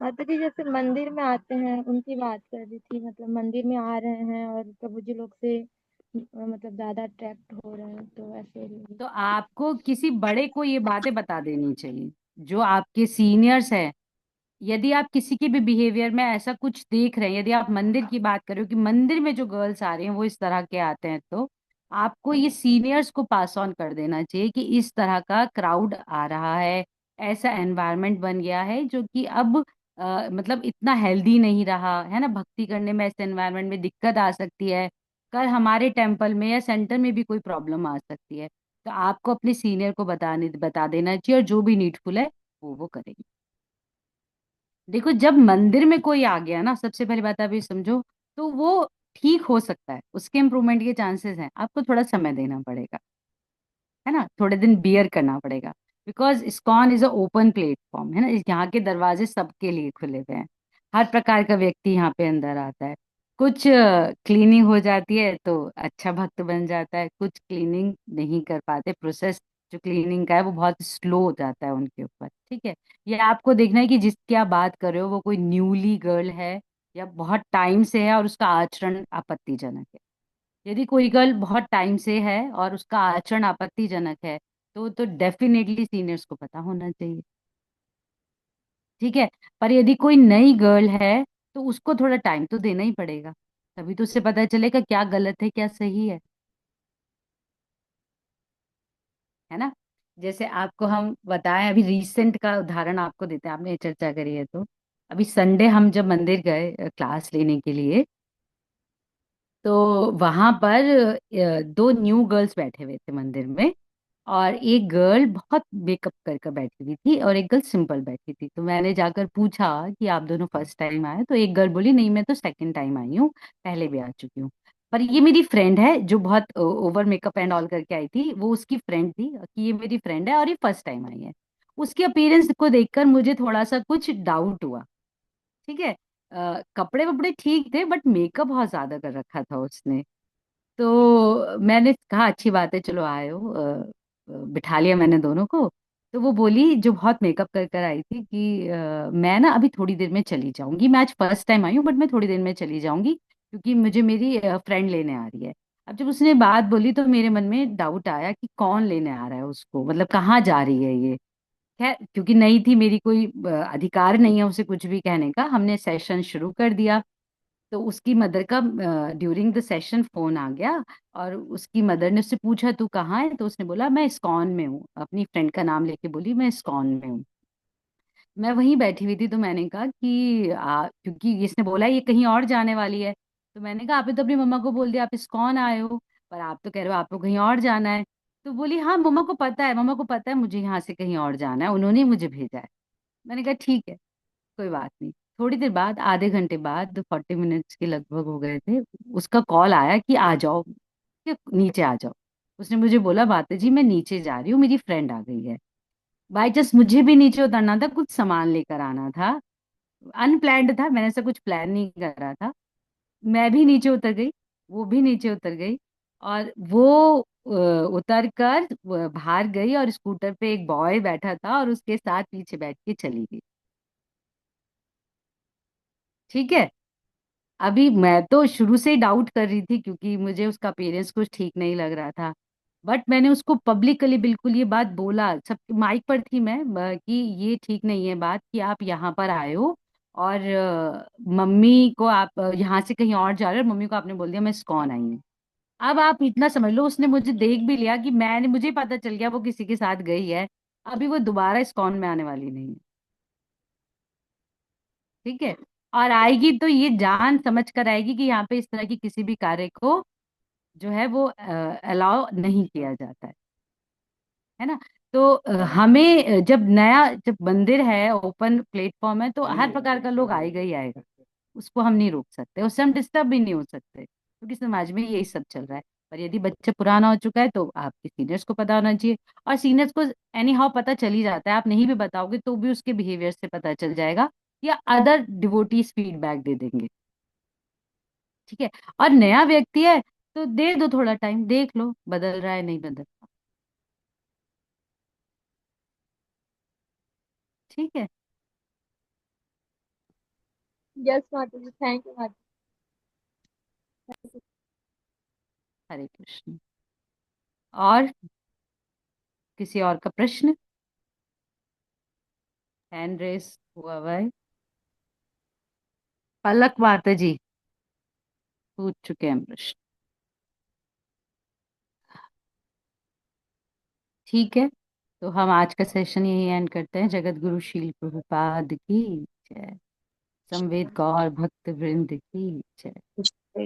माता जी जैसे मंदिर में आते हैं उनकी बात कर रही थी, मतलब मंदिर में आ रहे हैं और प्रभु जी लोग से मतलब ज्यादा अट्रैक्ट हो रहे हैं, तो ऐसे तो आपको किसी बड़े को ये बातें बता देनी चाहिए, जो आपके सीनियर्स हैं। यदि आप किसी के भी बिहेवियर में ऐसा कुछ देख रहे हैं, यदि आप मंदिर की बात कर रहे हो कि मंदिर में जो गर्ल्स आ रही हैं वो इस तरह के आते हैं, तो आपको ये सीनियर्स को पास ऑन कर देना चाहिए कि इस तरह का क्राउड आ रहा है, ऐसा एनवायरनमेंट बन गया है जो कि अब मतलब इतना हेल्दी नहीं रहा है ना। भक्ति करने में ऐसे एनवायरनमेंट में दिक्कत आ सकती है। कल हमारे टेम्पल में या सेंटर में भी कोई प्रॉब्लम आ सकती है। तो आपको अपने सीनियर को बता देना चाहिए और जो भी नीडफुल है वो करेंगे। देखो, जब मंदिर में कोई आ गया ना, सबसे पहली बात आप ये समझो, तो वो ठीक हो सकता है, उसके इम्प्रूवमेंट के चांसेस हैं। आपको थोड़ा समय देना पड़ेगा, है ना, थोड़े दिन बियर करना पड़ेगा। Because ISKCON is a open platform, है ना। यहाँ के दरवाजे सबके लिए खुले हुए हैं। हर प्रकार का व्यक्ति यहाँ पे अंदर आता है। कुछ क्लीनिंग हो जाती है तो अच्छा भक्त बन जाता है, कुछ क्लीनिंग नहीं कर पाते। प्रोसेस जो क्लीनिंग का है वो बहुत स्लो हो जाता है उनके ऊपर। ठीक है। ये आपको देखना है कि जिसकी आप बात कर रहे हो वो कोई न्यूली गर्ल है या बहुत टाइम से है और उसका आचरण आपत्तिजनक है। यदि कोई गर्ल बहुत टाइम से है और उसका आचरण आपत्तिजनक है तो डेफिनेटली सीनियर्स को पता होना चाहिए। ठीक है। पर यदि कोई नई गर्ल है तो उसको थोड़ा टाइम तो देना ही पड़ेगा, तभी तो उससे पता चलेगा क्या गलत है क्या सही है ना। जैसे आपको हम बताएं, अभी रिसेंट का उदाहरण आपको देते हैं, आपने चर्चा करी है तो अभी संडे हम जब मंदिर गए क्लास लेने के लिए, तो वहां पर दो न्यू गर्ल्स बैठे हुए थे मंदिर में। और एक गर्ल बहुत मेकअप कर कर बैठी हुई थी और एक गर्ल सिंपल बैठी थी। तो मैंने जाकर पूछा कि आप दोनों फर्स्ट टाइम आए? तो एक गर्ल बोली, नहीं मैं तो सेकंड टाइम आई हूँ, पहले भी आ चुकी हूँ। पर ये मेरी फ्रेंड है जो बहुत ओवर मेकअप एंड ऑल करके आई थी, वो उसकी फ्रेंड थी कि ये मेरी फ्रेंड है और ये फर्स्ट टाइम आई है। उसके अपीयरेंस को देखकर मुझे थोड़ा सा कुछ डाउट हुआ। ठीक है। कपड़े वपड़े ठीक थे बट मेकअप बहुत ज्यादा कर रखा था उसने। तो मैंने कहा अच्छी बात है, चलो आए हो। बिठा लिया मैंने दोनों को। तो वो बोली, जो बहुत मेकअप कर कर आई थी, कि मैं ना अभी थोड़ी देर में चली जाऊंगी, मैं आज फर्स्ट टाइम आई हूँ बट मैं थोड़ी देर में चली जाऊंगी क्योंकि मुझे मेरी फ्रेंड लेने आ रही है। अब जब उसने बात बोली तो मेरे मन में डाउट आया कि कौन लेने आ रहा है उसको, मतलब कहाँ जा रही है ये। खैर, क्योंकि नहीं थी, मेरी कोई अधिकार नहीं है उसे कुछ भी कहने का। हमने सेशन शुरू कर दिया। तो उसकी मदर का ड्यूरिंग द सेशन फोन आ गया और उसकी मदर ने उससे पूछा तू कहाँ है? तो उसने बोला मैं इस्कॉन में हूँ, अपनी फ्रेंड का नाम लेके बोली मैं इस्कॉन में हूँ। मैं वहीं बैठी हुई थी तो मैंने कहा कि क्योंकि इसने बोला ये कहीं और जाने वाली है। तो मैंने कहा आपने तो अपनी मम्मा को बोल दिया आप इस्कॉन आए हो, पर आप तो कह रहे हो आपको कहीं और जाना है। तो बोली हाँ मम्मा को पता है, मम्मा को पता है मुझे यहाँ से कहीं और जाना है, उन्होंने ही मुझे भेजा है। मैंने कहा ठीक है। कोई बात नहीं। थोड़ी देर बाद, आधे घंटे बाद, 40 मिनट्स के लगभग हो गए थे, उसका कॉल आया कि आ जाओ, कि नीचे आ जाओ। उसने मुझे बोला, माता जी मैं नीचे जा रही हूँ, मेरी फ्रेंड आ गई है। बाई चांस मुझे भी नीचे उतरना था, कुछ सामान लेकर आना था। अनप्लैंड था, मैंने ऐसा कुछ प्लान नहीं करा था। मैं भी नीचे उतर गई, वो भी नीचे उतर गई, और वो उतर कर बाहर गई, और स्कूटर पे एक बॉय बैठा था और उसके साथ पीछे बैठ के चली गई। ठीक है। अभी मैं तो शुरू से ही डाउट कर रही थी, क्योंकि मुझे उसका अपीयरेंस कुछ ठीक नहीं लग रहा था। बट मैंने उसको पब्लिकली बिल्कुल ये बात बोला, सब माइक पर थी मैं, कि ये ठीक नहीं है बात कि आप यहाँ पर आए हो, और मम्मी को आप यहाँ से कहीं और जा रहे हो, और मम्मी को आपने बोल दिया मैं इस्कॉन आई हूँ। अब आप इतना समझ लो, उसने मुझे देख भी लिया कि मैंने, मुझे पता चल गया वो किसी के साथ गई है। अभी वो दोबारा इस्कॉन में आने वाली नहीं है। ठीक है। और आएगी तो ये जान समझ कर आएगी कि यहाँ पे इस तरह की किसी भी कार्य को जो है वो अलाउ नहीं किया जाता है ना। तो हमें जब मंदिर है, ओपन प्लेटफॉर्म है, तो हर प्रकार का लोग आएगा ही आएगा। उसको हम नहीं रोक सकते, उससे हम डिस्टर्ब भी नहीं हो सकते, क्योंकि समाज में यही सब चल रहा है। पर यदि बच्चा पुराना हो चुका है तो आपके सीनियर्स को पता होना चाहिए। और सीनियर्स को एनी हाउ पता चल ही जाता है, आप नहीं भी बताओगे तो भी उसके बिहेवियर से पता चल जाएगा, या अदर डिवोटीज फीडबैक दे देंगे। ठीक है। और नया व्यक्ति है तो दे दो थोड़ा टाइम, देख लो बदल रहा है नहीं बदल रहा। ठीक है। यस माता जी, थैंक यू माता हरे कृष्ण। और किसी और का प्रश्न? हैंड रेस हुआ हुआ है। पलक माता जी पूछ चुके हैं प्रश्न। ठीक है। तो हम आज का सेशन यही एंड करते हैं। जगत गुरु शील प्रभुपाद की जय। संवेद गौर भक्त वृंद की जय। जी।